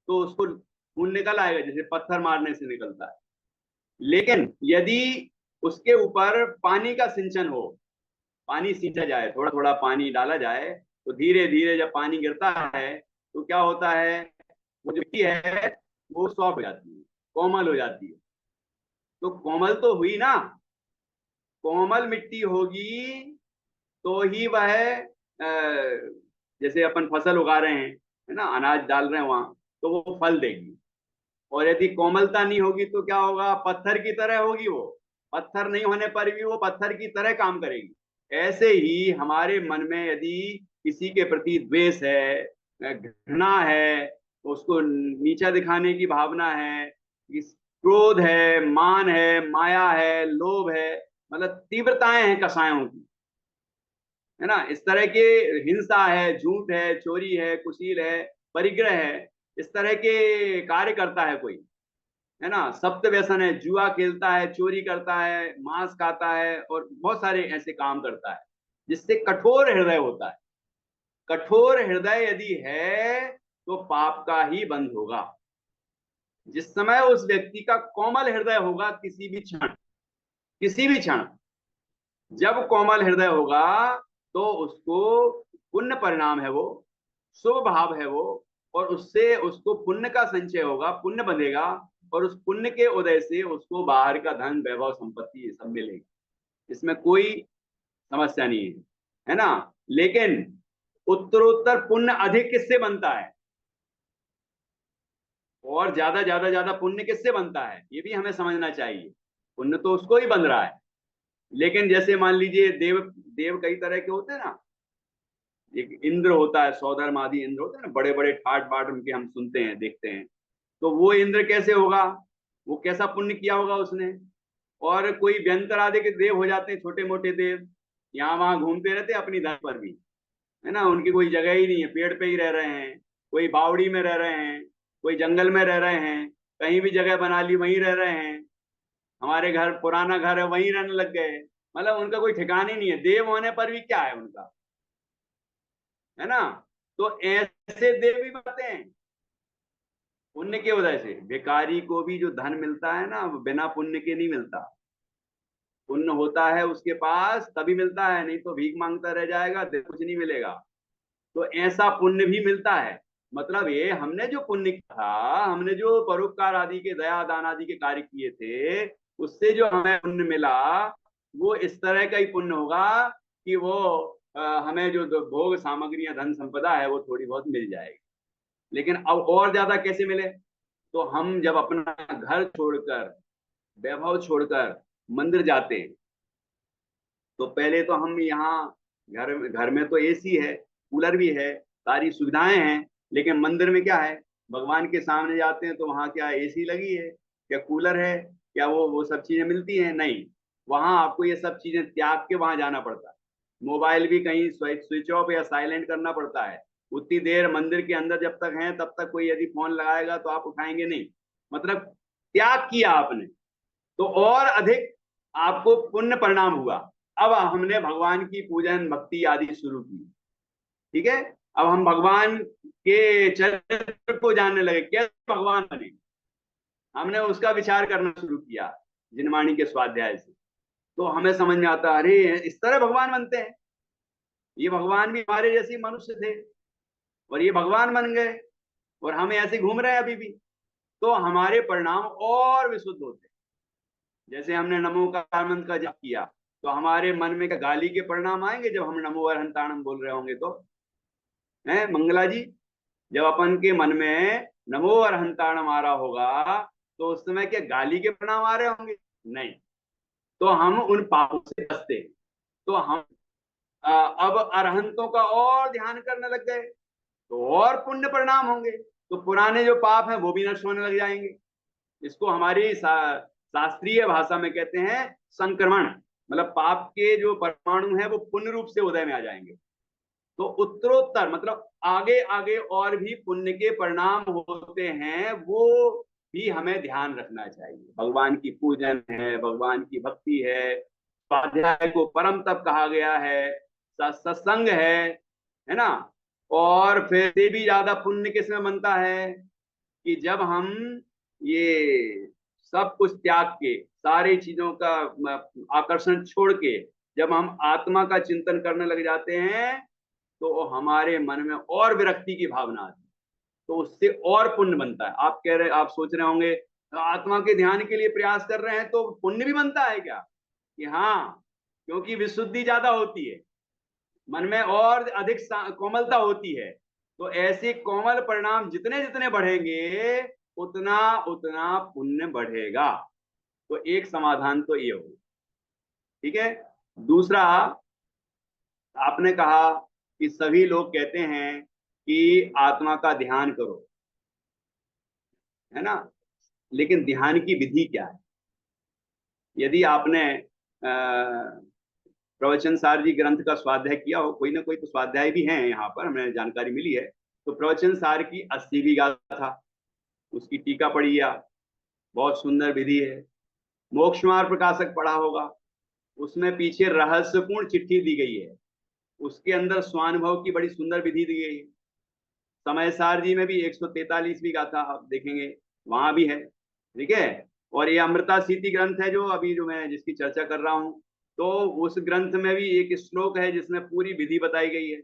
[SPEAKER 2] तो उसको खून निकल आएगा जैसे पत्थर मारने से निकलता है। लेकिन यदि उसके ऊपर पानी का सिंचन हो, पानी सींचा जाए, थोड़ा थोड़ा पानी डाला जाए, तो धीरे धीरे जब पानी गिरता है तो क्या होता है, वो जो मिट्टी है वो सॉफ्ट हो जाती है, कोमल हो जाती है। तो कोमल तो हुई ना, कोमल मिट्टी होगी तो ही वह जैसे अपन फसल उगा रहे हैं, है ना, अनाज डाल रहे हैं वहां, तो वो फल देगी। और यदि कोमलता नहीं होगी तो क्या होगा, पत्थर की तरह होगी वो, पत्थर नहीं होने पर भी वो पत्थर की तरह काम करेगी। ऐसे ही हमारे मन में यदि किसी के प्रति द्वेष है, घृणा है, उसको नीचा दिखाने की भावना है, क्रोध है, मान है, माया है, लोभ है, मतलब तीव्रताएं हैं कसायों की, है ना, इस तरह के, हिंसा है, झूठ है, चोरी है, कुशील है, परिग्रह है, इस तरह के कार्य करता है कोई, है ना, सप्त व्यसन है, जुआ खेलता है, चोरी करता है, मांस खाता है, और बहुत सारे ऐसे काम करता है, जिससे कठोर हृदय होता है। कठोर हृदय यदि है तो पाप का ही बंध होगा। जिस समय उस व्यक्ति का कोमल हृदय होगा, किसी भी क्षण, किसी भी क्षण जब कोमल हृदय होगा, तो उसको पुण्य परिणाम है, वो शुभ भाव है वो, और उससे उसको पुण्य का संचय होगा, पुण्य बंधेगा, और उस पुण्य के उदय से उसको बाहर का धन, वैभव, संपत्ति ये सब मिलेगा। इसमें कोई समस्या नहीं है ना। लेकिन उत्तरोत्तर पुण्य अधिक किससे बनता है, और ज्यादा पुण्य किससे बनता है, ये भी हमें समझना चाहिए। पुण्य तो उसको ही बन रहा है, लेकिन जैसे मान लीजिए देव, देव कई तरह के होते हैं ना, एक इंद्र होता है, सौधर्म आदि इंद्र होते हैं ना, बड़े बड़े ठाट बाट उनके हम सुनते हैं, देखते हैं। तो वो इंद्र कैसे होगा, वो कैसा पुण्य किया होगा उसने। और कोई व्यंतर आदि के देव हो जाते हैं, छोटे मोटे देव, यहाँ वहां घूमते रहते हैं अपनी धरती पर भी, है ना, उनकी कोई जगह ही नहीं है, पेड़ पे ही रह रहे हैं, कोई बावड़ी में रह रहे हैं, कोई जंगल में रह रहे हैं, कहीं भी जगह बना ली वहीं रह रहे हैं। हमारे घर, पुराना घर है, वहीं रहने लग गए, मतलब उनका कोई ठिकाना ही नहीं है, देव होने पर भी क्या है उनका, है ना। तो ऐसे देव भी बनते हैं पुण्य के वजह से। भिखारी को भी जो धन मिलता है ना, वो बिना पुण्य के नहीं मिलता, पुण्य होता है उसके पास तभी मिलता है, नहीं तो भीख मांगता रह जाएगा, कुछ नहीं मिलेगा। तो ऐसा पुण्य भी मिलता है। मतलब ये हमने जो पुण्य किया था, हमने जो परोपकार आदि के, दया दान आदि के कार्य किए थे, उससे जो हमें पुण्य मिला, वो इस तरह का ही पुण्य होगा कि वो हमें जो भोग सामग्रियां, धन संपदा है, वो थोड़ी बहुत मिल जाएगी। लेकिन अब और ज्यादा कैसे मिले, तो हम जब अपना घर छोड़कर, वैभव छोड़कर मंदिर जाते हैं, तो पहले तो हम यहाँ घर घर में तो एसी है, कूलर भी है, सारी सुविधाएं हैं, लेकिन मंदिर में क्या है, भगवान के सामने जाते हैं तो वहां क्या एसी लगी है, क्या कूलर है, क्या वो सब चीजें मिलती हैं? नहीं, वहां आपको ये सब चीजें त्याग के वहां जाना पड़ता है। मोबाइल भी कहीं स्विच ऑफ या साइलेंट करना पड़ता है। उतनी देर मंदिर के अंदर जब तक हैं, तब तक कोई यदि फोन लगाएगा तो आप उठाएंगे नहीं, मतलब त्याग किया आपने, तो और अधिक आपको पुण्य परिणाम हुआ। अब हमने भगवान की पूजन भक्ति आदि शुरू की, ठीक है, अब हम भगवान के चरित्र को जानने लगे, कैसे भगवान बने, हमने उसका विचार करना शुरू किया। जिनवाणी के स्वाध्याय से, तो हमें समझ में आता, अरे इस तरह भगवान बनते हैं, ये भगवान भी हमारे जैसे मनुष्य थे और ये भगवान बन गए और हम ऐसे घूम रहे हैं अभी भी। तो हमारे परिणाम और विशुद्ध होते हैं। जैसे हमने नमो का मंत्र का जप किया, तो हमारे मन में क्या गाली के परिणाम आएंगे जब हम नमो अरहंताणम बोल रहे होंगे? तो है मंगला जी, जब अपन के मन में नमो अरहंताणम आ रहा होगा तो उस समय क्या गाली के परिणाम आ रहे होंगे? नहीं। तो हम उन पापों से बचते, तो हम अब अरहंतों का और ध्यान करने लग गए तो और पुण्य परिणाम होंगे, तो पुराने जो पाप हैं वो भी नष्ट होने लग जाएंगे। इसको हमारी शास्त्रीय भाषा में कहते हैं संक्रमण, मतलब पाप के जो परमाणु हैं वो पुण्य रूप से उदय में आ जाएंगे। तो उत्तरोत्तर मतलब आगे आगे और भी पुण्य के परिणाम होते हैं, वो भी हमें ध्यान रखना चाहिए। भगवान की पूजन है, भगवान की भक्ति है, स्वाध्याय को परम तप कहा गया है, सत्संग है ना। और फिर से भी ज्यादा पुण्य किसमें बनता है कि जब हम ये सब कुछ त्याग के, सारी चीजों का आकर्षण छोड़ के जब हम आत्मा का चिंतन करने लग जाते हैं तो हमारे मन में और विरक्ति की भावना आती है, तो उससे और पुण्य बनता है। आप कह रहे, आप सोच रहे होंगे आत्मा के ध्यान के लिए प्रयास कर रहे हैं तो पुण्य भी बनता है क्या? कि हाँ, क्योंकि विशुद्धि ज्यादा होती है, मन में और अधिक कोमलता होती है, तो ऐसे कोमल परिणाम जितने जितने बढ़ेंगे उतना उतना पुण्य बढ़ेगा। तो एक समाधान तो ये हो, ठीक है। दूसरा, आपने कहा कि सभी लोग कहते हैं कि आत्मा का ध्यान करो, है ना, लेकिन ध्यान की विधि क्या है? यदि आपने प्रवचन सार जी ग्रंथ का स्वाध्याय किया हो, कोई ना कोई तो स्वाध्याय भी है यहाँ पर, हमें जानकारी मिली है, तो प्रवचन सार की 80वीं गाथा, उसकी टीका पढ़ी आप, बहुत सुंदर विधि है। मोक्ष मार्ग प्रकाशक पढ़ा होगा, उसमें पीछे रहस्यपूर्ण चिट्ठी दी गई है, उसके अंदर स्वानुभव की बड़ी सुंदर विधि दी गई है। समय सार जी में भी 143वीं गाथा आप देखेंगे, वहां भी है, ठीक है। और ये अमृता सीति ग्रंथ है जो अभी जो मैं जिसकी चर्चा कर रहा हूँ, तो उस ग्रंथ में भी एक श्लोक है जिसमें पूरी विधि बताई गई है।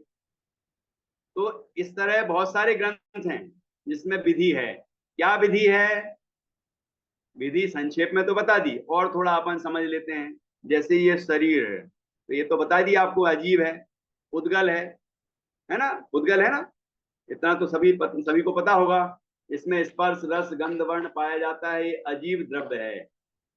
[SPEAKER 2] तो इस तरह बहुत सारे ग्रंथ हैं जिसमें विधि है। क्या विधि है? विधि संक्षेप में तो बता दी, और थोड़ा अपन समझ लेते हैं। जैसे ये शरीर है, तो ये तो बता दिया आपको, अजीब है, उद्गल है ना, उद्गल है ना, इतना तो सभी को पता होगा। इसमें स्पर्श रस गंध वर्ण पाया जाता है, ये अजीब द्रव्य है,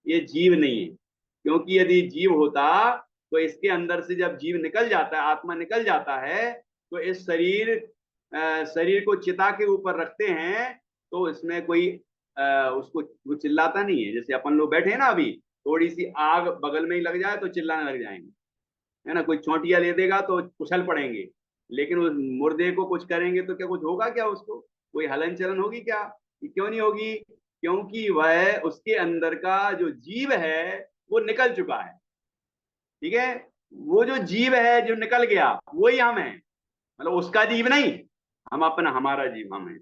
[SPEAKER 2] ये जीव नहीं है। क्योंकि यदि जीव होता तो इसके अंदर से जब जीव निकल जाता है, आत्मा निकल जाता है, तो इस शरीर को चिता के ऊपर रखते हैं, तो इसमें कोई उसको वो चिल्लाता नहीं है। जैसे अपन लोग बैठे हैं ना, अभी थोड़ी सी आग बगल में ही लग जाए तो चिल्लाने लग जाएंगे, है ना, कोई चोटिया ले देगा तो उछल पड़ेंगे, लेकिन उस मुर्दे को कुछ करेंगे तो क्या कुछ होगा? क्या उसको कोई हलन चलन होगी क्या? क्यों नहीं होगी? क्योंकि वह उसके अंदर का जो जीव है वो निकल चुका है, ठीक है। वो जो जीव है जो निकल गया वही हम है, मतलब उसका जीव नहीं, हम अपना, हमारा जीव हम है।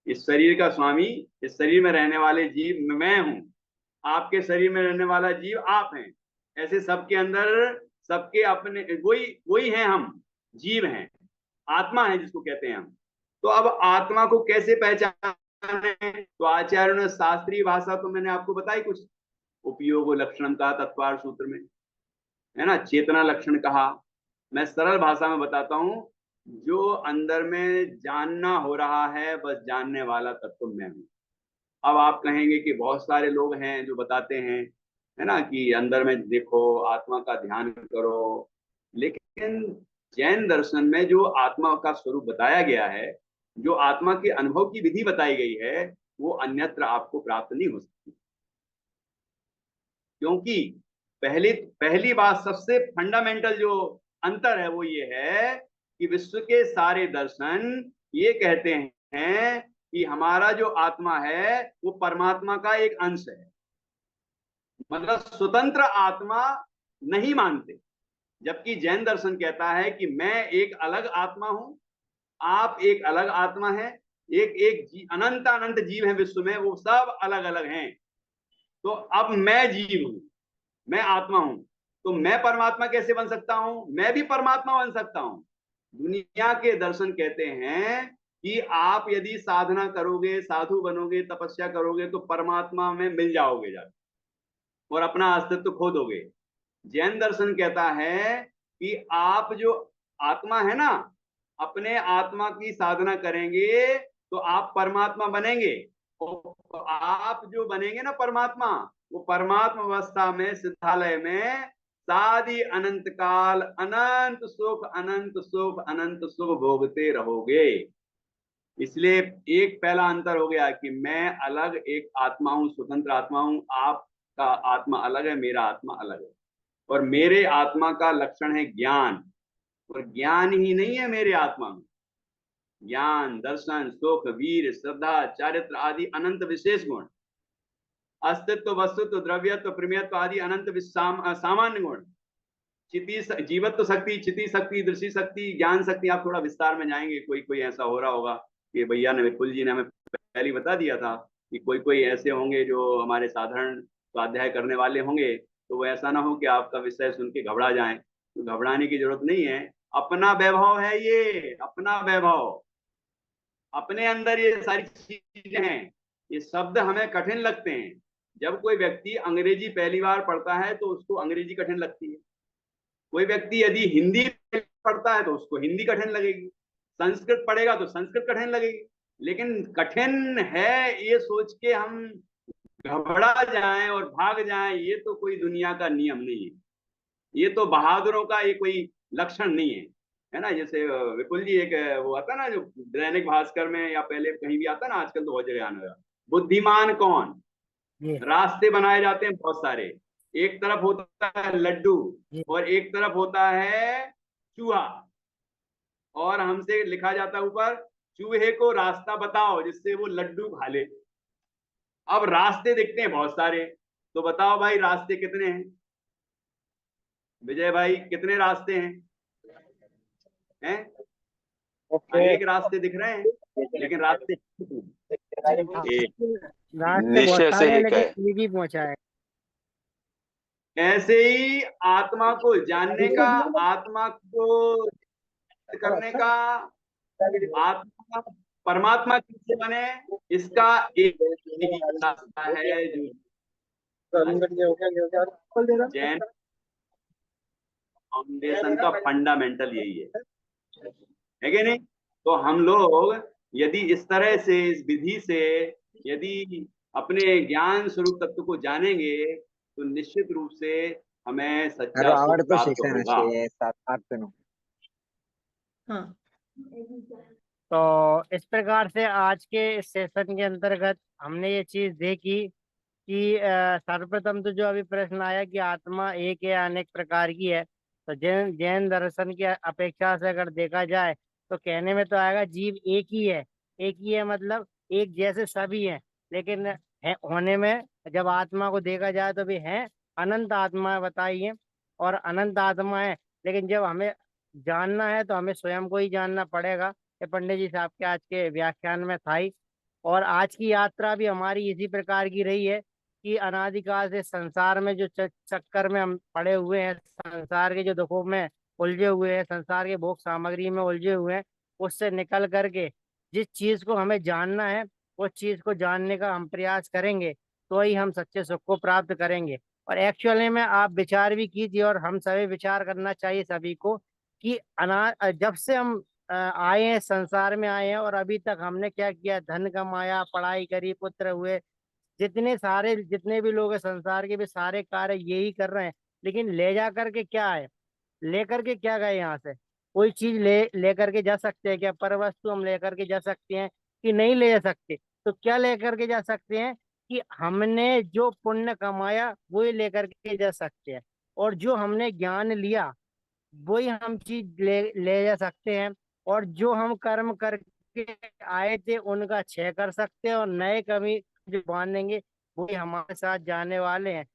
[SPEAKER 2] इस शरीर का स्वामी, इस शरीर में रहने वाले जीव मैं हूं, आपके शरीर में रहने वाला जीव आप हैं। ऐसे सबके अंदर, सबके अपने, वही वही हैं, हम जीव हैं, आत्मा है जिसको कहते हैं हम। तो अब आत्मा को कैसे पहचाने? तो आचार्यों ने शास्त्रीय भाषा तो मैंने आपको बताई कुछ, उपयोग लक्षणम कहा तत्वार सूत्र में, है ना, चेतना लक्षण कहा। मैं सरल भाषा में बताता हूं, जो अंदर में जानना हो रहा है बस जानने वाला तत्व मैं हूं। अब आप कहेंगे कि बहुत सारे लोग हैं जो बताते हैं, है ना, कि अंदर में देखो, आत्मा का ध्यान करो, लेकिन जैन दर्शन में जो आत्मा का स्वरूप बताया गया है, जो आत्मा के अनुभव की विधि बताई गई है, वो अन्यत्र आपको प्राप्त नहीं हो सकती। क्योंकि पहली बात, सबसे फंडामेंटल जो अंतर है वो ये है कि विश्व के सारे दर्शन ये कहते हैं कि हमारा जो आत्मा है वो परमात्मा का एक अंश है, मतलब स्वतंत्र आत्मा नहीं मानते। जबकि जैन दर्शन कहता है कि मैं एक अलग आत्मा हूं, आप एक अलग आत्मा है, एक एक अनंत अनंत जीव है विश्व में, वो सब अलग अलग हैं। तो अब मैं जीव हूं, मैं आत्मा हूं, तो मैं परमात्मा कैसे बन सकता हूं? मैं भी परमात्मा बन सकता हूं। दुनिया के दर्शन कहते हैं कि आप यदि साधना करोगे, साधु बनोगे, तपस्या करोगे तो परमात्मा में मिल जाओगे जाके और अपना अस्तित्व खो दोगे। जैन दर्शन कहता है कि आप जो आत्मा है ना, अपने आत्मा की साधना करेंगे तो आप परमात्मा बनेंगे। और आप जो बनेंगे ना परमात्मा, वो परमात्मा अवस्था में सिद्धालय में सादी अनंत काल अनंत सुख अनंत सुख अनंत सुख भोगते रहोगे। इसलिए एक पहला अंतर हो गया कि मैं अलग एक आत्मा हूं, स्वतंत्र आत्मा हूं, आपका आत्मा अलग है, मेरा आत्मा अलग है। और मेरे आत्मा का लक्षण है ज्ञान, और ज्ञान ही नहीं है मेरे आत्मा में। ज्ञान, दर्शन, सुख, वीर, श्रद्धा, चारित्र आदि अनंत विशेष गुण, अस्तित्व, वस्तुत्व, द्रव्यत्व, प्रमेयत्व आदि अनंत सामान्य गुण, चिति जीवत्व शक्ति, चिति शक्ति, दृष्टि शक्ति, ज्ञान शक्ति। आप थोड़ा विस्तार में जाएंगे, कोई कोई ऐसा हो रहा होगा कि भैया ने, विपुल जी ने हमें पहले बता दिया था कि कोई कोई ऐसे होंगे जो हमारे साधारण स्वाध्याय करने वाले होंगे, तो वो ऐसा ना हो कि आपका विषय सुन के घबरा जाए। तो घबराने की जरूरत नहीं है, अपना वैभव है ये, अपना वैभव, अपने अंदर ये सारी चीजें हैं। ये शब्द हमें कठिन लगते हैं। जब कोई व्यक्ति अंग्रेजी पहली बार पढ़ता है तो उसको अंग्रेजी कठिन लगती है। कोई व्यक्ति यदि हिंदी पढ़ता है तो उसको हिंदी कठिन लगेगी, संस्कृत पढ़ेगा तो संस्कृत कठिन लगेगी। लेकिन कठिन है ये सोच के हम घबरा जाएं और भाग जाएं, ये तो कोई दुनिया का नियम नहीं है, ये तो बहादुरों का ये कोई लक्षण नहीं है, है ना। जैसे विपुल जी, एक वो आता ना जो दैनिक भास्कर में या पहले कहीं भी आता ना, आजकल तो बहुत जगह आने लगा, बुद्धिमान कौन,
[SPEAKER 1] जी
[SPEAKER 2] रास्ते बनाए जाते हैं बहुत सारे। एक तरफ होता है लड्डू
[SPEAKER 1] जी।
[SPEAKER 2] और एक तरफ होता है चूहा, और हमसे लिखा जाता है ऊपर, चूहे को रास्ता बताओ जिससे वो लड्डू खा ले। अब रास्ते दिखते हैं बहुत सारे, तो बताओ भाई रास्ते कितने हैं? विजय भाई, कितने रास्ते हैं?
[SPEAKER 1] ओके।
[SPEAKER 2] अनेक रास्ते दिख रहे हैं, लेकिन रास्ते एक।
[SPEAKER 1] रास्ते बहुत
[SPEAKER 3] निश्चय से
[SPEAKER 1] सारे हैं
[SPEAKER 3] एक
[SPEAKER 1] लेकिन
[SPEAKER 3] है।
[SPEAKER 1] एक ही पहुंचा है।
[SPEAKER 2] ऐसे ही आत्मा को जानने का, आत्मा को करने का, आत्मा परमात्मा कैसे बने, इसका एक ही रास्ता है जो जैन फाउंडेशन का फंडामेंटल यही है कि नहीं? तो हम लोग यदि इस तरह से, इस विधि से यदि अपने ज्ञान स्वरूप तत्व को जानेंगे तो निश्चित रूप से हमें सच्चा सुख
[SPEAKER 5] आवडतो
[SPEAKER 2] प्राप्त होगा।
[SPEAKER 5] शिक्षणाचे 7-8 जण
[SPEAKER 6] हाँ
[SPEAKER 1] तो इस प्रकार से आज के इस सेशन के अंतर्गत हमने ये चीज देखी कि सर्वप्रथम तो जो अभी प्रश्न आया कि आत्मा एक या अनेक प्रकार की है, तो जैन जैन दर्शन की अपेक्षा से अगर देखा जाए तो कहने में तो आएगा जीव एक ही है। एक ही है मतलब एक जैसे सभी हैं, लेकिन है होने में जब आत्मा को देखा जाए तो भी है अनंत आत्मा बताई है और अनंत आत्मा है। लेकिन जब हमें जानना है तो हमें स्वयं को ही जानना पड़ेगा। ये पंडित जी साहब के आज के व्याख्यान में था ही। और आज की यात्रा भी हमारी इसी प्रकार की रही है कि अनादिकाल से संसार में जो चक्कर में हम पड़े हुए हैं, संसार के जो दुखों में उलझे हुए हैं, संसार के भोग सामग्री में उलझे हुए हैं, उससे निकल करके जिस चीज को हमें जानना है उस चीज को जानने का हम प्रयास करेंगे तो ही हम सच्चे सुख को प्राप्त करेंगे। और एक्चुअली में आप विचार भी कीजिए और हम सभी विचार करना चाहिए सभी को कि जब से हम आए हैं, संसार में आए हैं और अभी तक हमने क्या किया, धन कमाया, पढ़ाई करी, पुत्र हुए, जितने भी लोग हैं संसार के भी सारे कार्य यही कर रहे हैं। लेकिन ले जा करके क्या है, लेकर के क्या गए यहाँ से? कोई चीज लेकर के जा सकते हैं क्या? पर वस्तु हम लेकर के जा सकते हैं कि नहीं ले जा सकते? तो क्या लेकर के जा सकते हैं कि हमने जो पुण्य कमाया वही लेकर के जा सकते हैं, और जो हमने ज्ञान लिया वही हम चीज ले जा सकते हैं, और जो हम कर्म करके आए थे उनका क्षय कर सकते हैं, और नए कमी जो बांधेंगे वही हमारे साथ जाने वाले हैं।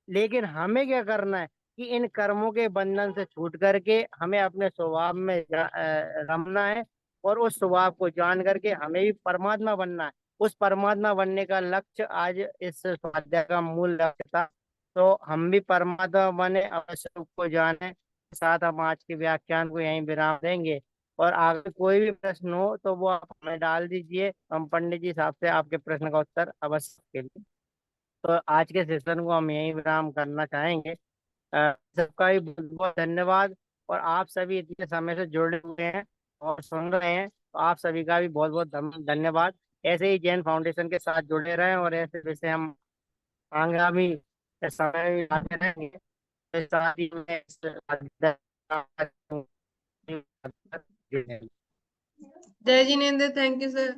[SPEAKER 1] लेकिन हमें क्या करना है कि इन कर्मों के बंधन से छूट करके हमें अपने स्वभाव में रमना है, और उस स्वभाव को जान करके हमें भी परमात्मा बनना है। उस परमात्मा बनने का लक्ष्य आज इस स्वाध्याय का मूल लक्ष्य था। तो हम भी परमात्मा बने, अवश्य रूप को जाने के साथ हम आज के व्याख्यान को यहीं विराम देंगे। और आगे कोई भी प्रश्न हो तो वो आप हमें डाल दीजिए, हम पंडित जी साहब से आपके प्रश्न का उत्तर अवश्य के लिए। तो आज के सेशन को हम यहीं विराम करना चाहेंगे। सबका भी बहुत बहुत धन्यवाद। और आप सभी इतने समय से जुड़े हुए हैं और सुन रहे हैं, तो आप सभी का भी बहुत बहुत धन्यवाद। ऐसे ही जैन फाउंडेशन के साथ जुड़े रहें और ऐसे वैसे हम आगामी समय में आते रहेंगे। तो साथ ही में
[SPEAKER 6] जय जिनेन्द्र, थैंक यू सर।